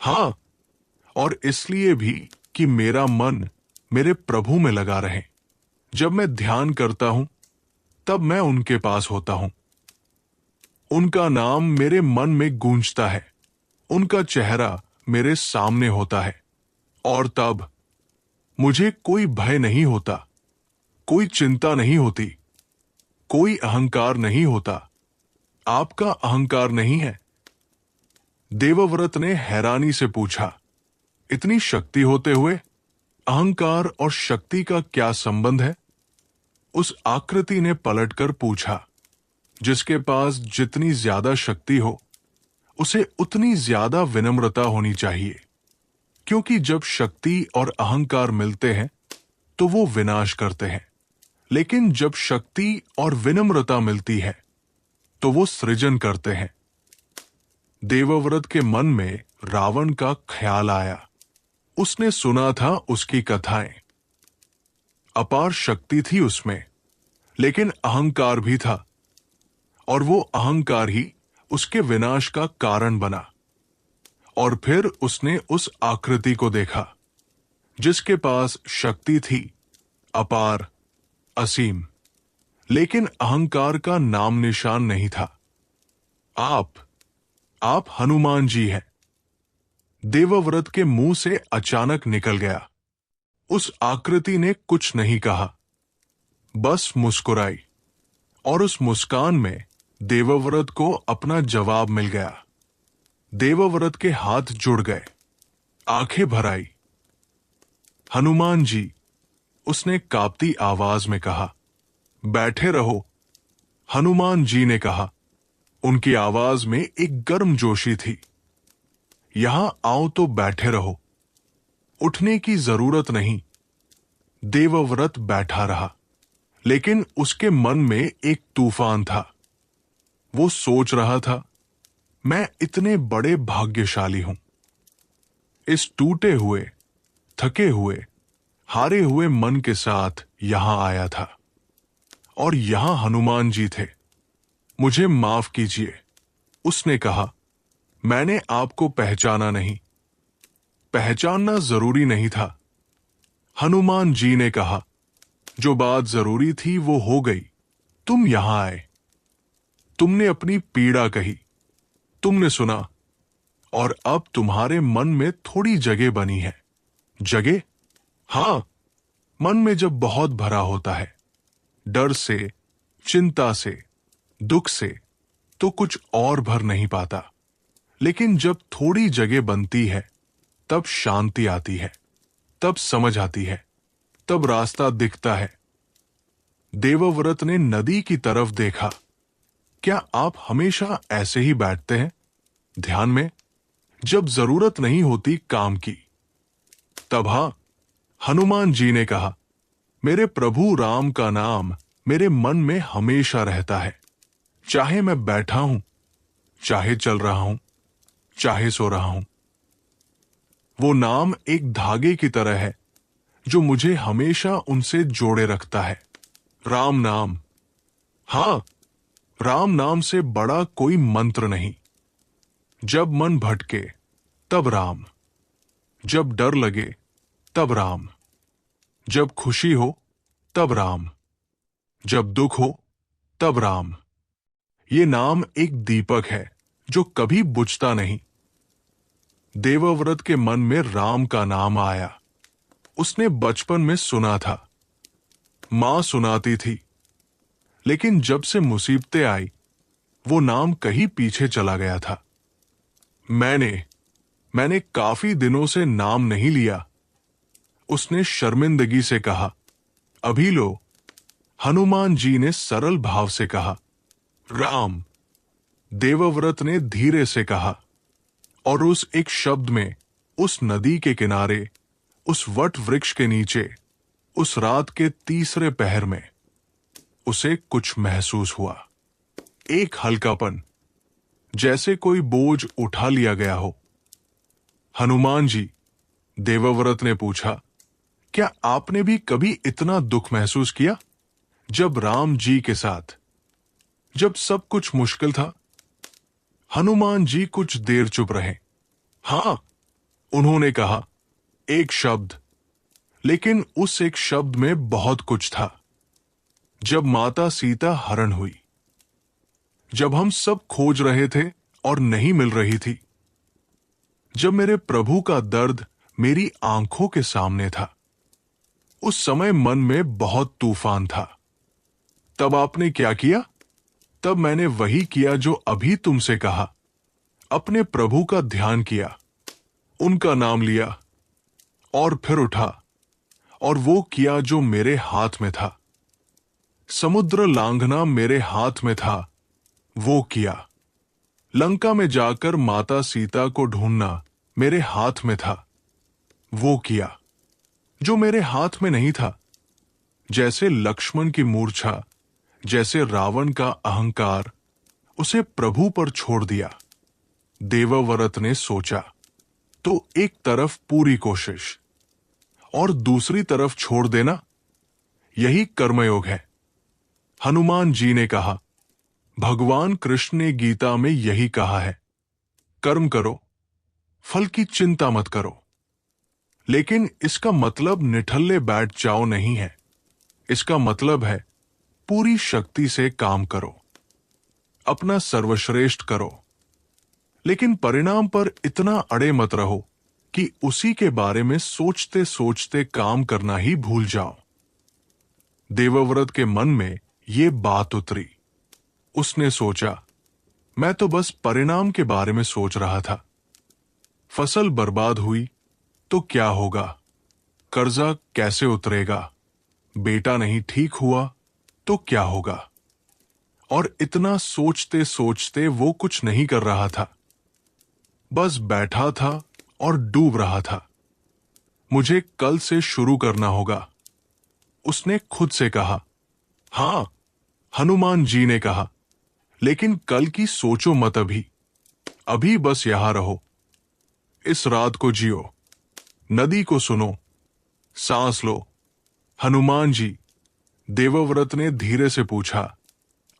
S1: हां, और इसलिए भी कि मेरा मन मेरे प्रभु में लगा रहे। जब मैं ध्यान करता हूं, तब मैं उनके पास होता हूं। उनका नाम मेरे मन में गूंजता है, उनका चेहरा मेरे सामने होता है, और तब मुझे कोई भय नहीं होता, कोई चिंता नहीं होती, कोई अहंकार नहीं होता। आपका अहंकार नहीं है? देवव्रत ने हैरानी से पूछा। इतनी शक्ति होते हुए अहंकार और शक्ति का क्या संबंध है? उस आकृति ने पलटकर पूछा। जिसके पास जितनी ज्यादा शक्ति हो, उसे उतनी ज्यादा विनम्रता होनी चाहिए, क्योंकि जब शक्ति और अहंकार मिलते हैं तो वो विनाश करते हैं, लेकिन जब शक्ति और विनम्रता मिलती है तो वो सृजन करते हैं। देवव्रत के मन में रावण का ख्याल आया। उसने सुना था उसकी कथाएं। अपार शक्ति थी उसमें, लेकिन अहंकार भी था, और वो अहंकार ही उसके विनाश का कारण बना। और फिर उसने उस आकृति को देखा, जिसके पास शक्ति थी, अपार, असीम, लेकिन अहंकार का नाम निशान नहीं था। आप हनुमान जी हैं। देवव्रत के मुंह से अचानक निकल गया। उस आकृति ने कुछ नहीं कहा, बस मुस्कुराई, और उस मुस्कान में देवव्रत को अपना जवाब मिल गया। देवव्रत के हाथ जुड़ गए, आंखें भर आई। हनुमान जी, उसने कांपती आवाज में कहा। बैठे रहो, हनुमान जी ने कहा। उनकी आवाज में एक गर्म जोशी थी। यहां आओ तो बैठे रहो, उठने की जरूरत नहीं। देवव्रत बैठा रहा, लेकिन उसके मन में एक तूफान था। वो सोच रहा था, मैं इतने बड़े भाग्यशाली हूं। इस टूटे हुए, थके हुए, हारे हुए मन के साथ यहां आया था, और यहां हनुमान जी थे। मुझे माफ कीजिए, उसने कहा। मैंने आपको पहचाना नहीं। पहचानना जरूरी नहीं था, हनुमान जी ने कहा। जो बात जरूरी थी वो हो गई। तुम यहां आए, तुमने अपनी पीड़ा कही, तुमने सुना, और अब तुम्हारे मन में थोड़ी जगह बनी है। जगह? हां, मन में जब बहुत भरा होता है, डर से, चिंता से, दुख से, तो कुछ और भर नहीं पाता। लेकिन जब थोड़ी जगह बनती है, तब शांति आती है, तब समझ आती है, तब रास्ता दिखता है। देवव्रत ने नदी की तरफ देखा। क्या आप हमेशा ऐसे ही बैठते हैं, ध्यान में, जब जरूरत नहीं होती काम की? तब हां, हनुमान जी ने कहा, मेरे प्रभु राम का नाम मेरे मन में हमेशा रहता है। चाहे मैं बैठा हूं, चाहे चल रहा हूं, चाहे सो रहा हूं। वो नाम एक धागे की तरह है जो मुझे हमेशा उनसे जोड़े रखता है। राम नाम। हां, राम नाम से बड़ा कोई मंत्र नहीं। जब मन भटके, तब राम। जब डर लगे, तब राम। जब खुशी हो, तब राम। जब दुख हो, तब राम। ये नाम एक दीपक है जो कभी बुझता नहीं। देवव्रत के मन में राम का नाम आया। उसने बचपन में सुना था, मां सुनाती थी, लेकिन जब से मुसीबतें आई, वो नाम कहीं पीछे चला गया था। मैंने काफी दिनों से नाम नहीं लिया, उसने शर्मिंदगी से कहा। अभी लो, हनुमान जी ने सरल भाव से कहा। राम, देवव्रत ने धीरे से कहा, और उस एक शब्द में, उस नदी के किनारे, उस वट वृक्ष के नीचे, उस रात के तीसरे पहर में, उसे कुछ महसूस हुआ। एक हल्कापन, जैसे कोई बोझ उठा लिया गया हो। हनुमान जी, देवव्रत ने पूछा, क्या आपने भी कभी इतना दुख महसूस किया? जब राम जी के साथ, जब सब कुछ मुश्किल था? हनुमान जी कुछ देर चुप रहे। हां, उन्होंने कहा, एक शब्द, लेकिन उस एक शब्द में बहुत कुछ था। जब माता सीता हरण हुई, जब हम सब खोज रहे थे और नहीं मिल रही थी, जब मेरे प्रभु का दर्द मेरी आंखों के सामने था, उस समय मन में बहुत तूफान था। तब आपने क्या किया? तब मैंने वही किया जो अभी तुमसे कहा। अपने प्रभु का ध्यान किया, उनका नाम लिया, और फिर उठा, और वो किया जो मेरे हाथ में था। समुद्र लांघना मेरे हाथ में था, वो किया। लंका में जाकर माता सीता को ढूंढना मेरे हाथ में था, वो किया। जो मेरे हाथ में नहीं था, जैसे लक्ष्मण की मूर्छा, जैसे रावण का अहंकार, उसे प्रभु पर छोड़ दिया। देवव्रत ने सोचा, तो एक तरफ पूरी कोशिश और दूसरी तरफ छोड़ देना, यही कर्मयोग है। हनुमान जी ने कहा, भगवान कृष्ण ने गीता में यही कहा है, कर्म करो, फल की चिंता मत करो। लेकिन इसका मतलब निठल्ले बैठ जाओ नहीं है। इसका मतलब है पूरी शक्ति से काम करो, अपना सर्वश्रेष्ठ करो, लेकिन परिणाम पर इतना अड़े मत रहो कि उसी के बारे में सोचते सोचते काम करना ही भूल जाओ। देवव्रत के मन में ये बात उतरी। उसने सोचा, मैं तो बस परिणाम के बारे में सोच रहा था। फसल बर्बाद हुई तो क्या होगा, कर्जा कैसे उतरेगा, बेटा नहीं ठीक हुआ तो क्या होगा। और इतना सोचते सोचते वो कुछ नहीं कर रहा था, बस बैठा था और डूब रहा था। मुझे कल से शुरू करना होगा, उसने खुद से कहा। हां, हनुमान जी ने कहा, लेकिन कल की सोचो मत, अभी बस यहां रहो, इस रात को जियो, नदी को सुनो, सांस लो। हनुमान जी, देवव्रत ने धीरे से पूछा,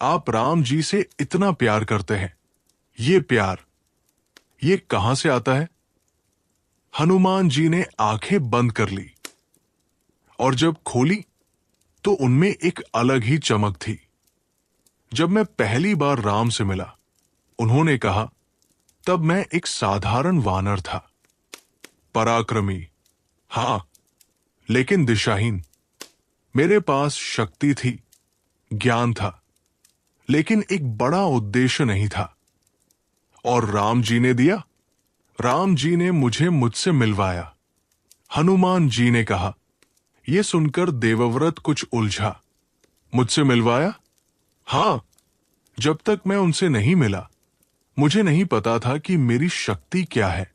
S1: आप राम जी से इतना प्यार करते हैं, ये प्यार ये कहां से आता है? हनुमान जी ने आंखें बंद कर ली और जब खोली तो उनमें एक अलग ही चमक थी। जब मैं पहली बार राम से मिला, उन्होंने कहा, तब मैं एक साधारण वानर था, पराक्रमी, हां, लेकिन दिशाहीन। मेरे पास शक्ति थी, ज्ञान था, लेकिन एक बड़ा उद्देश्य नहीं था। और राम जी ने दिया, राम जी ने मुझे मुझसे मिलवाया। हनुमान जी ने कहा। यह सुनकर देवव्रत कुछ उलझा। मुझसे मिलवाया? हां, जब तक मैं उनसे नहीं मिला, मुझे नहीं पता था कि मेरी शक्ति क्या है,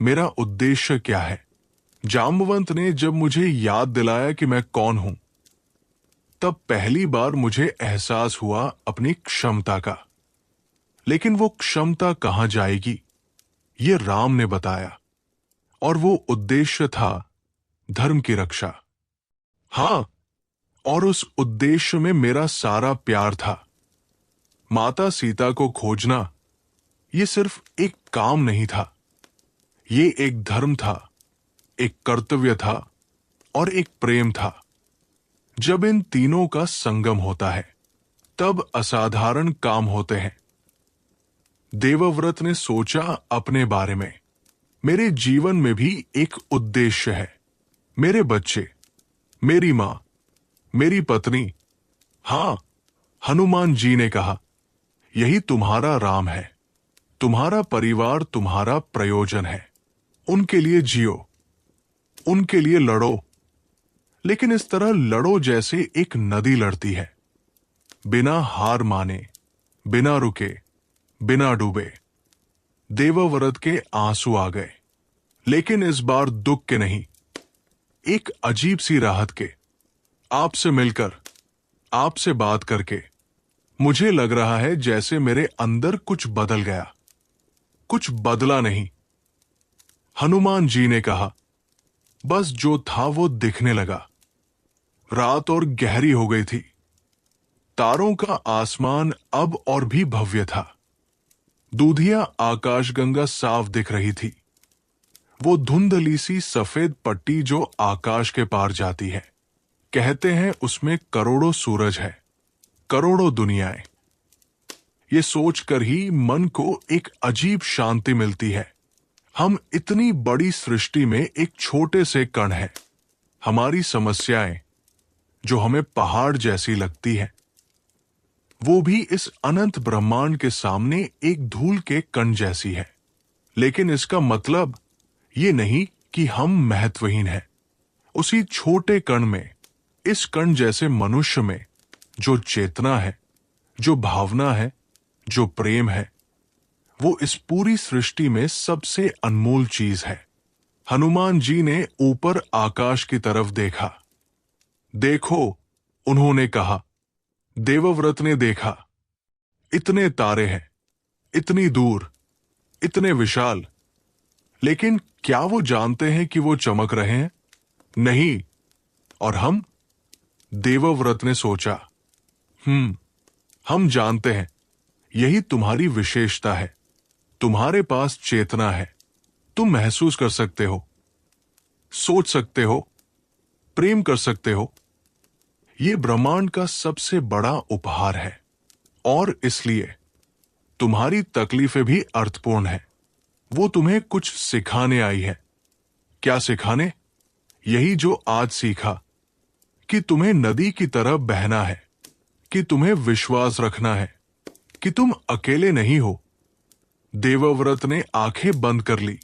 S1: मेरा उद्देश्य क्या है। जाम्बवंत ने जब मुझे याद दिलाया कि मैं कौन हूं, तब पहली बार मुझे एहसास हुआ अपनी क्षमता का। लेकिन वो क्षमता कहां जाएगी, ये राम ने बताया। और वो उद्देश्य था धर्म की रक्षा। हां, और उस उद्देश्य में मेरा सारा प्यार था। माता सीता को खोजना, ये सिर्फ एक काम नहीं था, ये एक धर्म था, एक कर्तव्य था और एक प्रेम था। जब इन तीनों का संगम होता है, तब असाधारण काम होते हैं। देवव्रत ने सोचा अपने बारे में, मेरे जीवन में भी एक उद्देश्य है। मेरे बच्चे, मेरी मां, मेरी पत्नी। हां, हनुमान जी ने कहा, यही तुम्हारा राम है, तुम्हारा परिवार तुम्हारा प्रयोजन है। उनके लिए जियो, उनके लिए लड़ो, लेकिन इस तरह लड़ो जैसे एक नदी लड़ती है, बिना हार माने, बिना रुके, बिना डूबे। देवव्रत के आंसू आ गए, लेकिन इस बार दुख के नहीं, एक अजीब सी राहत के। आपसे मिलकर, आपसे बात करके मुझे लग रहा है जैसे मेरे अंदर कुछ बदल गया। कुछ बदला नहीं, हनुमान जी ने कहा, बस जो था वो दिखने लगा। रात और गहरी हो गई थी, तारों का आसमान अब और भी भव्य था। दूधिया आकाशगंगा साफ दिख रही थी, वो धुंधली सी सफेद पट्टी जो आकाश के पार जाती है। कहते हैं उसमें करोड़ों सूरज है, करोड़ों दुनियाएं। ये सोचकर ही मन को एक अजीब शांति मिलती है। हम इतनी बड़ी सृष्टि में एक छोटे से कण हैं। हमारी समस्याएं, जो हमें पहाड़ जैसी लगती हैं, वो भी इस अनंत ब्रह्मांड के सामने एक धूल के कण जैसी है। लेकिन इसका मतलब ये नहीं कि हम महत्वहीन हैं। उसी छोटे कण में, इस कण जैसे मनुष्य में, जो चेतना है, जो भावना है, जो प्रेम है, वो इस पूरी सृष्टि में सबसे अनमोल चीज है। हनुमान जी ने ऊपर आकाश की तरफ देखा। देखो, उन्होंने कहा। देवव्रत ने देखा। इतने तारे हैं, इतनी दूर, इतने विशाल, लेकिन क्या वो जानते हैं कि वो चमक रहे हैं? नहीं। और हम? देवव्रत ने सोचा, हम जानते हैं। यही तुम्हारी विशेषता है। तुम्हारे पास चेतना है, तुम महसूस कर सकते हो, सोच सकते हो, प्रेम कर सकते हो। ये ब्रह्मांड का सबसे बड़ा उपहार है, और इसलिए तुम्हारी तकलीफें भी अर्थपूर्ण है। वो तुम्हें कुछ सिखाने आई है, क्या सिखाने? यही जो आज सीखा कि तुम्हें नदी की तरह बहना है, कि तुम्हें विश्वास रखना है कि तुम अकेले नहीं हो। देवव्रत ने आंखें बंद कर ली।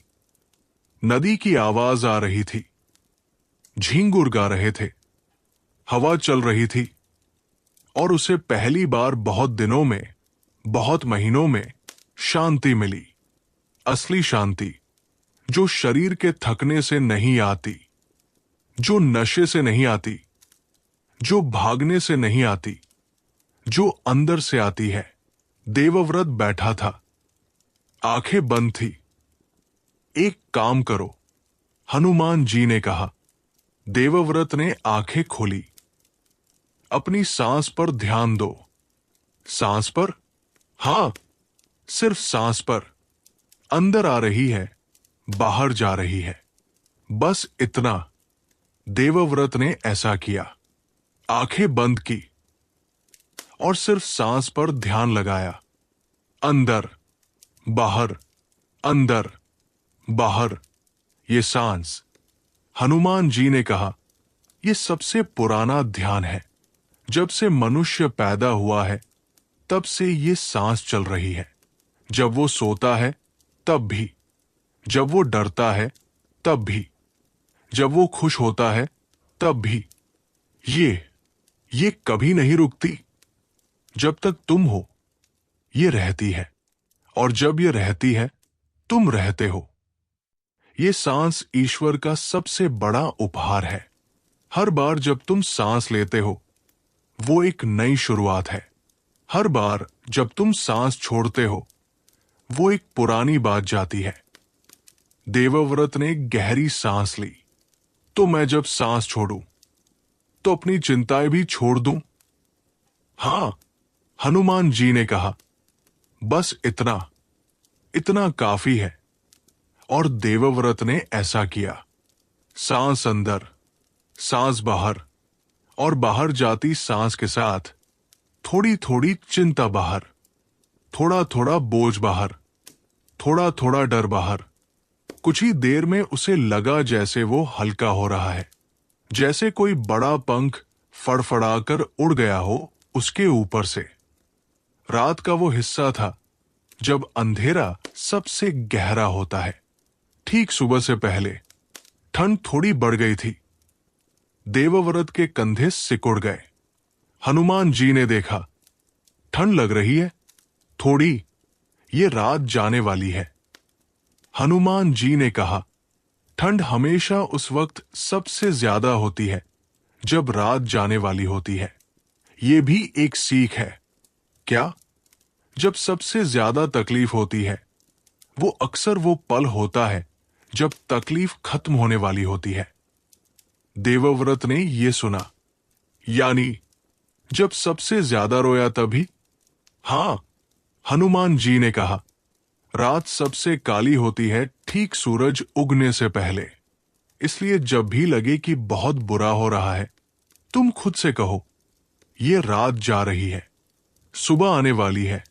S1: नदी की आवाज आ रही थी, झींगुर गा रहे थे, हवा चल रही थी, और उसे पहली बार बहुत दिनों में, बहुत महीनों में शांति मिली। असली शांति, जो शरीर के थकने से नहीं आती, जो नशे से नहीं आती, जो भागने से नहीं आती, जो अंदर से आती है। देवव्रत बैठा था, आंखें बंद थी। एक काम करो, हनुमान जी ने कहा। देवव्रत ने आंखें खोली। अपनी सांस पर ध्यान दो। सांस पर? हां, सिर्फ सांस पर। अंदर आ रही है, बाहर जा रही है, बस इतना। देवव्रत ने ऐसा किया, आंखें बंद की और सिर्फ सांस पर ध्यान लगाया। अंदर, बाहर, अंदर, बाहर। ये सांस, हनुमान जी ने कहा, यह सबसे पुराना ध्यान है। जब से मनुष्य पैदा हुआ है, तब से ये सांस चल रही है। जब वो सोता है, तब भी। जब वो डरता है, तब भी। जब वो खुश होता है, तब भी। ये कभी नहीं रुकती। जब तक तुम हो, ये रहती है, और जब ये रहती है, तुम रहते हो। ये सांस ईश्वर का सबसे बड़ा उपहार है। हर बार जब तुम सांस लेते हो, वो एक नई शुरुआत है। हर बार जब तुम सांस छोड़ते हो, वो एक पुरानी बात जाती है। देवव्रत ने गहरी सांस ली। तो मैं जब सांस छोड़ूं, तो अपनी चिंताएं भी छोड़ दूं? हां, हनुमान जी ने कहा, बस इतना, इतना काफी है। और देवव्रत ने ऐसा किया। सांस अंदर, सांस बाहर, और बाहर जाती सांस के साथ थोड़ी थोड़ी चिंता बाहर, थोड़ा थोड़ा बोझ बाहर, थोड़ा थोड़ा डर बाहर। कुछ ही देर में उसे लगा जैसे वो हल्का हो रहा है, जैसे कोई बड़ा पंख फड़फड़ाकर उड़ गया हो उसके ऊपर से। रात का वो हिस्सा था जब अंधेरा सबसे गहरा होता है। ठीक सुबह से पहले ठंड थोड़ी बढ़ गई थी। देवव्रत के कंधे सिकुड़ गए। हनुमान जी ने देखा, ठंड लग रही है थोड़ी, ये रात जाने वाली है। हनुमान जी ने कहा, ठंड हमेशा उस वक्त सबसे ज्यादा होती है जब रात जाने वाली होती है। ये भी एक सीख है। क्या? जब सबसे ज्यादा तकलीफ होती है, वो अक्सर वो पल होता है जब तकलीफ खत्म होने वाली होती है। देवव्रत ने यह सुना, यानी जब सबसे ज्यादा रोया तभी? हां, हनुमान जी ने कहा, रात सबसे काली होती है ठीक सूरज उगने से पहले। इसलिए जब भी लगे कि बहुत बुरा हो रहा है, तुम खुद से कहो, ये रात जा रही है, सुबह आने वाली है।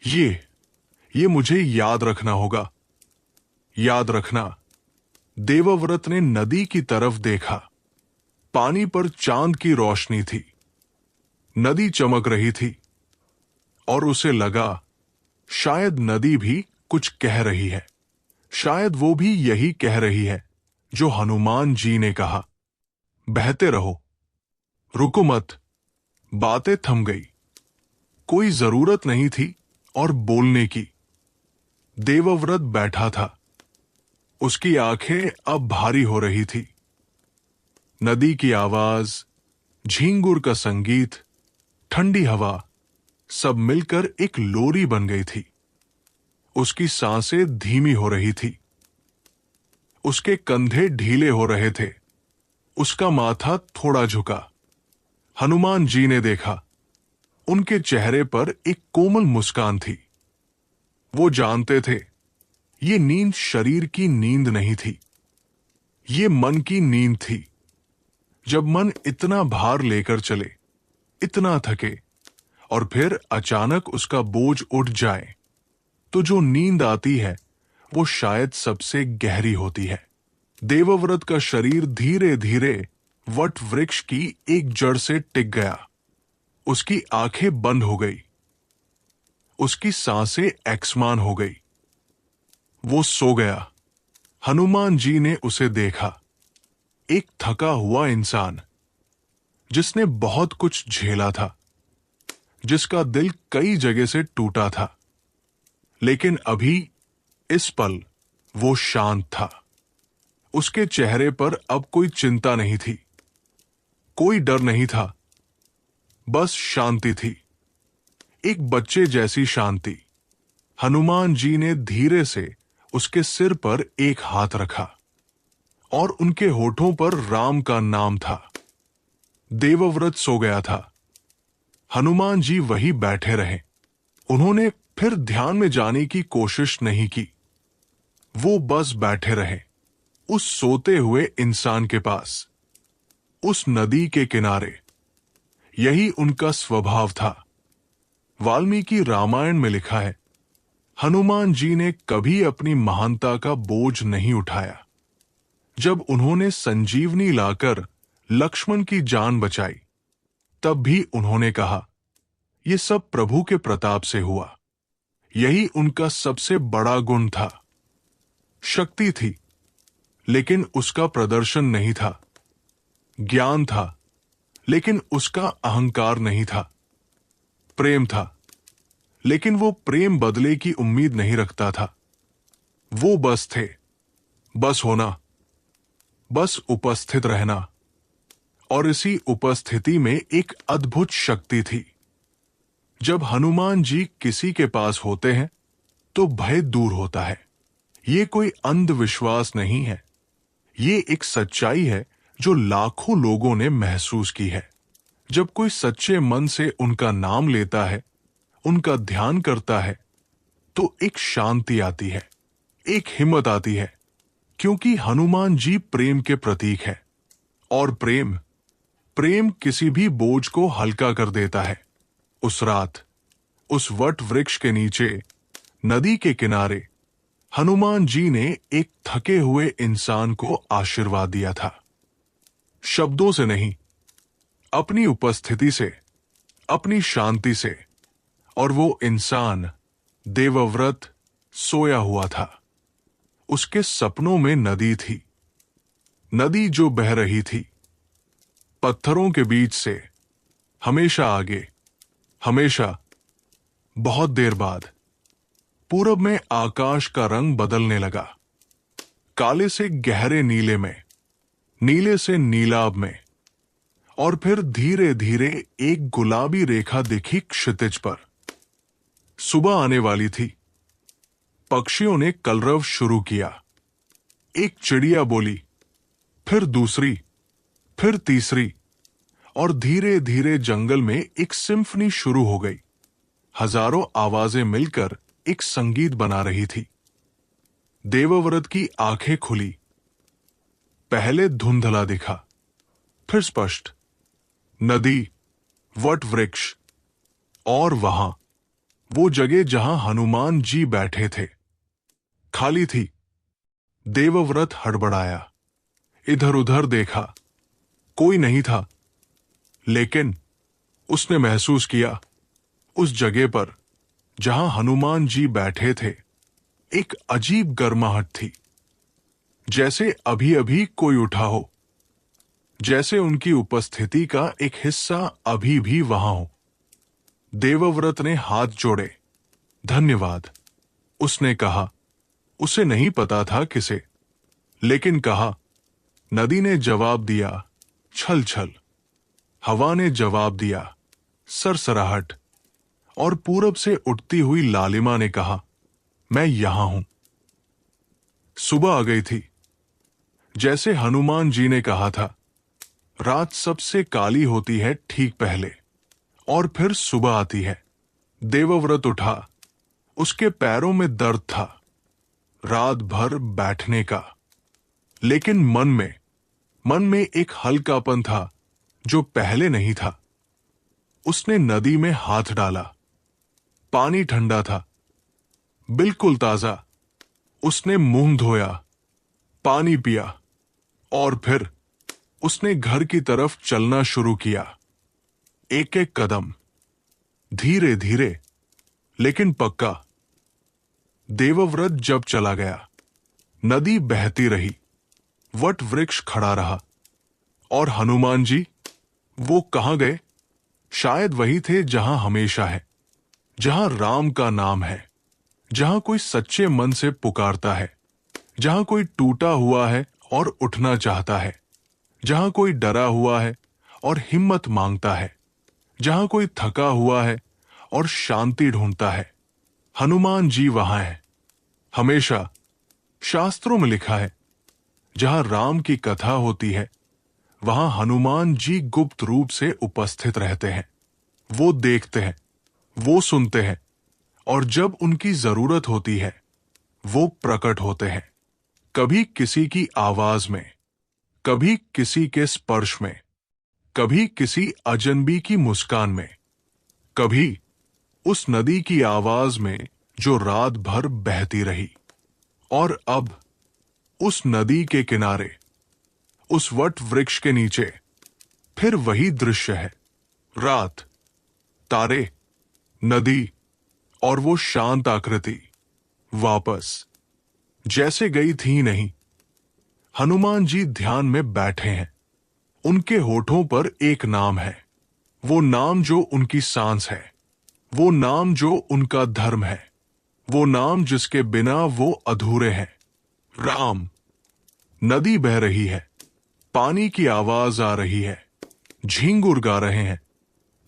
S1: ये मुझे याद रखना होगा। याद रखना। देवव्रत ने नदी की तरफ देखा। पानी पर चांद की रोशनी थी। नदी चमक रही थी और उसे लगा शायद नदी भी कुछ कह रही है। शायद वो भी यही कह रही है जो हनुमान जी ने कहा, बहते रहो, रुको मत। बातें थम गई। कोई जरूरत नहीं थी और बोलने की। देवव्रत बैठा था। उसकी आंखें अब भारी हो रही थी। नदी की आवाज, झींगुर का संगीत, ठंडी हवा, सब मिलकर एक लोरी बन गई थी। उसकी सांसें धीमी हो रही थी। उसके कंधे ढीले हो रहे थे। उसका माथा थोड़ा झुका। हनुमान जी ने देखा, उनके चेहरे पर एक कोमल मुस्कान थी। वो जानते थे, ये नींद शरीर की नींद नहीं थी, ये मन की नींद थी। जब मन इतना भार लेकर चले, इतना थके, और फिर अचानक उसका बोझ उठ जाए, तो जो नींद आती है वो शायद सबसे गहरी होती है। देवव्रत का शरीर धीरे धीरे वट वृक्ष की एक जड़ से टिक गया। उसकी आंखें बंद हो गई, उसकी सांसें एकसमान हो गई। वो सो गया। हनुमान जी ने उसे देखा, एक थका हुआ इंसान जिसने बहुत कुछ झेला था, जिसका दिल कई जगह से टूटा था, लेकिन अभी इस पल वो शांत था। उसके चेहरे पर अब कोई चिंता नहीं थी, कोई डर नहीं था, बस शांति थी, एक बच्चे जैसी शांति। हनुमान जी ने धीरे से उसके सिर पर एक हाथ रखा और उनके होठों पर राम का नाम था। देवव्रत सो गया था। हनुमान जी वहीं बैठे रहे। उन्होंने फिर ध्यान में जाने की कोशिश नहीं की। वो बस बैठे रहे, उस सोते हुए इंसान के पास, उस नदी के किनारे। यही उनका स्वभाव था। वाल्मीकि रामायण में लिखा है, हनुमान जी ने कभी अपनी महानता का बोझ नहीं उठाया। जब उन्होंने संजीवनी लाकर लक्ष्मण की जान बचाई, तब भी उन्होंने कहा, यह सब प्रभु के प्रताप से हुआ। यही उनका सबसे बड़ा गुण था। शक्ति थी, लेकिन उसका प्रदर्शन नहीं था। ज्ञान था, लेकिन उसका अहंकार नहीं था। प्रेम था, लेकिन वो प्रेम बदले की उम्मीद नहीं रखता था। वो बस थे, बस होना, बस उपस्थित रहना। और इसी उपस्थिति में एक अद्भुत शक्ति थी। जब हनुमान जी किसी के पास होते हैं तो भय दूर होता है। ये कोई अंधविश्वास नहीं है, ये एक सच्चाई है जो लाखों लोगों ने महसूस की है। जब कोई सच्चे मन से उनका नाम लेता है, उनका ध्यान करता है, तो एक शांति आती है, एक हिम्मत आती है, क्योंकि हनुमान जी प्रेम के प्रतीक है। और प्रेम किसी भी बोझ को हल्का कर देता है। उस रात, उस वट वृक्ष के नीचे, नदी के किनारे, हनुमान जी ने एक थके हुए इंसान को आशीर्वाद दिया था। शब्दों से नहीं, अपनी उपस्थिति से, अपनी शांति से। और वो इंसान, देवव्रत, सोया हुआ था। उसके सपनों में नदी थी, नदी जो बह रही थी, पत्थरों के बीच से, हमेशा आगे, हमेशा। बहुत देर बाद पूरब में आकाश का रंग बदलने लगा। काले से गहरे नीले में, नीले से नीलाभ में, और फिर धीरे धीरे एक गुलाबी रेखा दिखी क्षितिज पर। सुबह आने वाली थी। पक्षियों ने कलरव शुरू किया। एक चिड़िया बोली, फिर दूसरी, फिर तीसरी, और धीरे धीरे जंगल में एक सिम्फनी शुरू हो गई। हजारों आवाजें मिलकर एक संगीत बना रही थी। देवव्रत की आंखें खुली। पहले धुंधला दिखा, फिर स्पष्ट। नदी, वट वृक्ष, और वहां वो जगह जहां हनुमान जी बैठे थे, खाली थी। देवव्रत हड़बड़ाया, इधर उधर देखा, कोई नहीं था। लेकिन उसने महसूस किया, उस जगह पर जहां हनुमान जी बैठे थे, एक अजीब गर्माहट थी। जैसे अभी अभी कोई उठा हो, जैसे उनकी उपस्थिति का एक हिस्सा अभी भी वहां हो। देवव्रत ने हाथ जोड़े, धन्यवाद, उसने कहा। उसे नहीं पता था किसे, लेकिन कहा। नदी ने जवाब दिया, छल छल। हवा ने जवाब दिया, सरसराहट। और पूरब से उठती हुई लालिमा ने कहा, मैं यहां हूं। सुबह आ गई थी। जैसे हनुमान जी ने कहा था, रात सबसे काली होती है ठीक पहले, और फिर सुबह आती है। देवव्रत उठा। उसके पैरों में दर्द था, रात भर बैठने का। लेकिन मन में एक हल्कापन था जो पहले नहीं था। उसने नदी में हाथ डाला। पानी ठंडा था, बिल्कुल ताजा। उसने मुंह धोया, पानी पिया, और फिर उसने घर की तरफ चलना शुरू किया। एक एक कदम, धीरे धीरे, लेकिन पक्का। देवव्रत जब चला गया, नदी बहती रही, वट वृक्ष खड़ा रहा। और हनुमान जी, वो कहां गए? शायद वही थे जहां हमेशा है, जहां राम का नाम है, जहां कोई सच्चे मन से पुकारता है, जहां कोई टूटा हुआ है और उठना चाहता है, जहां कोई डरा हुआ है और हिम्मत मांगता है, जहां कोई थका हुआ है और शांति ढूंढता है। हनुमान जी वहां है, हमेशा। शास्त्रों में लिखा है, जहां राम की कथा होती है, वहां हनुमान जी गुप्त रूप से उपस्थित रहते हैं। वो देखते हैं, वो सुनते हैं, और जब उनकी जरूरत होती है, वो प्रकट होते हैं। कभी किसी की आवाज में, कभी किसी के स्पर्श में, कभी किसी अजनबी की मुस्कान में, कभी उस नदी की आवाज में जो रात भर बहती रही। और अब उस नदी के किनारे, उस वट वृक्ष के नीचे, फिर वही दृश्य है। रात, तारे, नदी और वो शांत आकृति वापस जैसे गई थी नहीं। हनुमान जी ध्यान में बैठे हैं। उनके होठों पर एक नाम है, वो नाम जो उनकी सांस है, वो नाम जो उनका धर्म है, वो नाम जिसके बिना वो अधूरे हैं। राम। नदी बह रही है, पानी की आवाज आ रही है, झींगुर गा रहे हैं,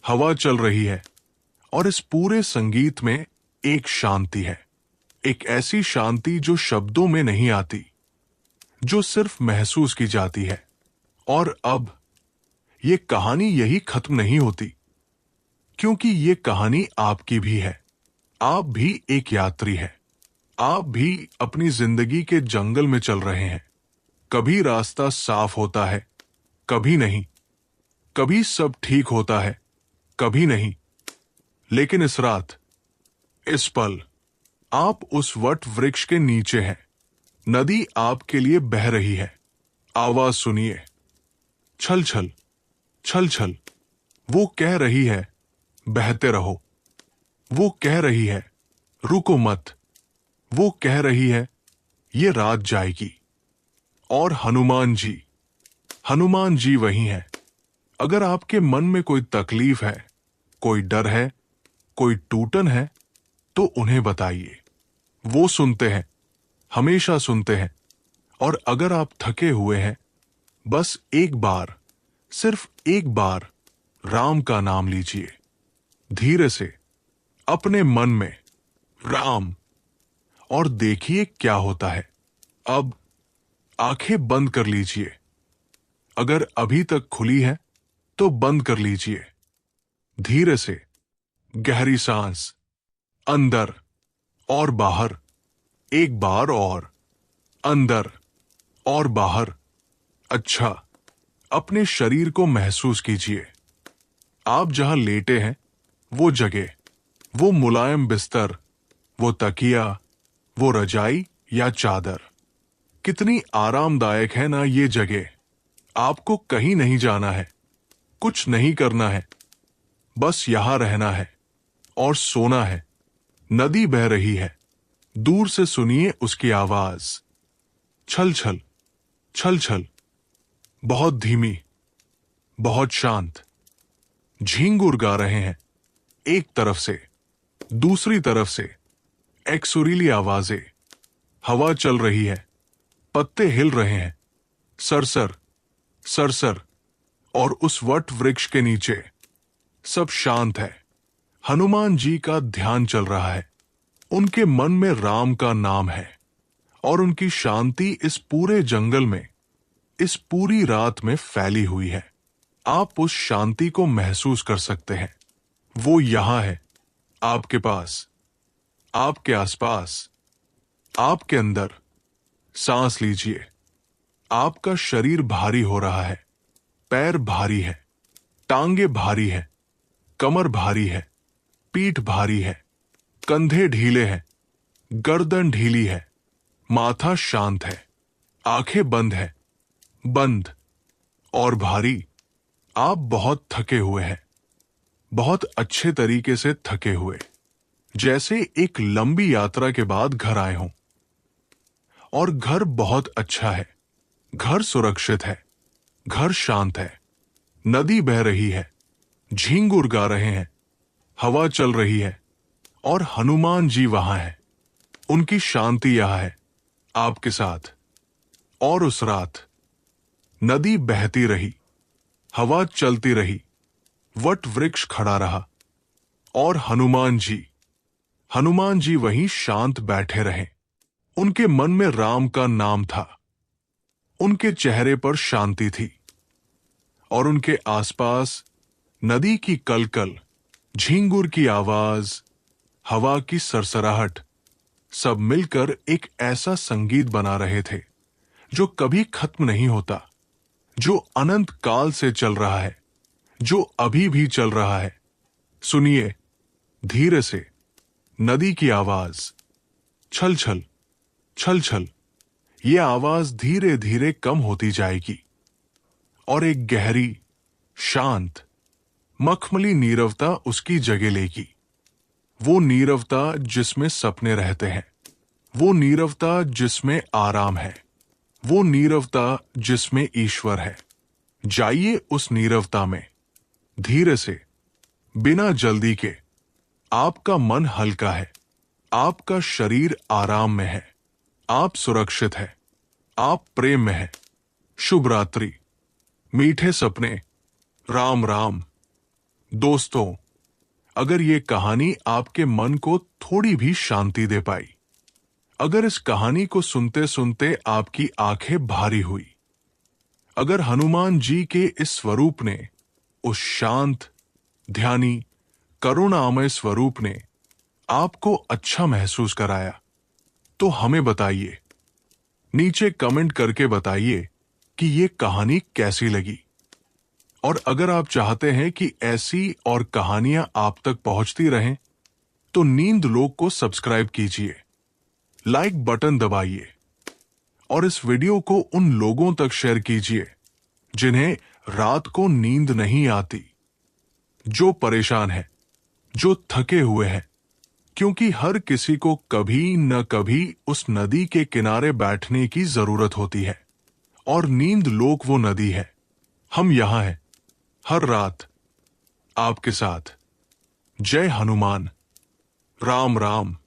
S1: हवा चल रही है, और इस पूरे संगीत में एक शांति है। एक ऐसी शांति जो शब्दों में नहीं आती, जो सिर्फ महसूस की जाती है। और अब ये कहानी यही खत्म नहीं होती, क्योंकि ये कहानी आपकी भी है। आप भी एक यात्री है। आप भी अपनी जिंदगी के जंगल में चल रहे हैं। कभी रास्ता साफ होता है, कभी नहीं। कभी सब ठीक होता है, कभी नहीं। लेकिन इस रात, इस पल, आप उस वट वृक्ष के नीचे हैं। नदी आपके लिए बह रही है। आवाज सुनिए, छल छल, छल छल। वो कह रही है, बहते रहो। वो कह रही है, रुको मत। वो कह रही है, ये रात जाएगी। और हनुमान जी वही हैं। अगर आपके मन में कोई तकलीफ है, कोई डर है, कोई टूटन है, तो उन्हें बताइए। वो सुनते हैं, हमेशा सुनते हैं। और अगर आप थके हुए हैं, बस एक बार, सिर्फ एक बार राम का नाम लीजिए, धीरे से, अपने मन में, राम, और देखिए क्या होता है। अब आंखें बंद कर लीजिए। अगर अभी तक खुली है तो बंद कर लीजिए। धीरे से, गहरी सांस, अंदर और बाहर। एक बार और, अंदर और बाहर। अच्छा, अपने शरीर को महसूस कीजिए। आप जहां लेटे हैं, वो जगह, वो मुलायम बिस्तर, वो तकिया, वो रजाई या चादर, कितनी आरामदायक है ना ये जगह। आपको कहीं नहीं जाना है, कुछ नहीं करना है, बस यहां रहना है और सोना है। नदी बह रही है, दूर से सुनिए उसकी आवाज, छल छल, छल छल। बहुत धीमी, बहुत शांत। झींगुर गा रहे हैं, एक तरफ से, दूसरी तरफ से, एक सुरीली आवाजें। हवा चल रही है, पत्ते हिल रहे हैं, सरसर, सरसर। और उस वट वृक्ष के नीचे सब शांत है। हनुमान जी का ध्यान चल रहा है। उनके मन में राम का नाम है, और उनकी शांति इस पूरे जंगल में, इस पूरी रात में फैली हुई है। आप उस शांति को महसूस कर सकते हैं। वो यहां है, आपके पास, आपके आसपास, आपके अंदर। सांस लीजिए। आपका शरीर भारी हो रहा है, पैर भारी है, टांगे भारी है, कमर भारी है, पीठ भारी है, कंधे ढीले हैं, गर्दन ढीली है, माथा शांत है, आंखें बंद है, बंद और भारी। आप बहुत थके हुए हैं, बहुत अच्छे तरीके से थके हुए, जैसे एक लंबी यात्रा के बाद घर आए हों। और घर बहुत अच्छा है, घर सुरक्षित है, घर शांत है, नदी बह रही है, झींगुर गा रहे हैं, हवा चल रही है और हनुमान जी वहां हैं। उनकी शांति यहां है, आपके साथ। और उस रात नदी बहती रही, हवा चलती रही, वट वृक्ष खड़ा रहा और हनुमान जी वहीं शांत बैठे रहे। उनके मन में राम का नाम था, उनके चेहरे पर शांति थी और उनके आसपास नदी की कलकल, झींगुर की आवाज, हवा की सरसराहट, सब मिलकर एक ऐसा संगीत बना रहे थे जो कभी खत्म नहीं होता, जो अनंत काल से चल रहा है, जो अभी भी चल रहा है। सुनिए, धीरे से नदी की आवाज, छल छल छल छल। ये आवाज धीरे धीरे कम होती जाएगी और एक गहरी, शांत, मखमली नीरवता उसकी जगह लेगी। वो नीरवता जिसमें सपने रहते हैं, वो नीरवता जिसमें आराम है, वो नीरवता जिसमें ईश्वर है। जाइए उस नीरवता में, धीरे से, बिना जल्दी के। आपका मन हल्का है, आपका शरीर आराम में है, आप सुरक्षित है, आप प्रेम में है। शुभ रात्रि, मीठे सपने, राम राम। दोस्तों, अगर ये कहानी आपके मन को थोड़ी भी शांति दे पाई, अगर इस कहानी को सुनते सुनते आपकी आंखें भारी हुई, अगर हनुमान जी के इस स्वरूप ने, उस शांत, ध्यानी, करुणामय स्वरूप ने आपको अच्छा महसूस कराया, तो हमें बताइए, नीचे कमेंट करके बताइए कि ये कहानी कैसी लगी। और अगर आप चाहते हैं कि ऐसी और कहानियां आप तक पहुंचती रहें, तो नींद लोक को सब्सक्राइब कीजिए, लाइक बटन दबाइए और इस वीडियो को उन लोगों तक शेयर कीजिए जिन्हें रात को नींद नहीं आती, जो परेशान है, जो थके हुए हैं। क्योंकि हर किसी को कभी न कभी उस नदी के किनारे बैठने की जरूरत होती है और नींद लोक वो नदी है। हम यहां हैं, हर रात आपके साथ। जय हनुमान, राम राम।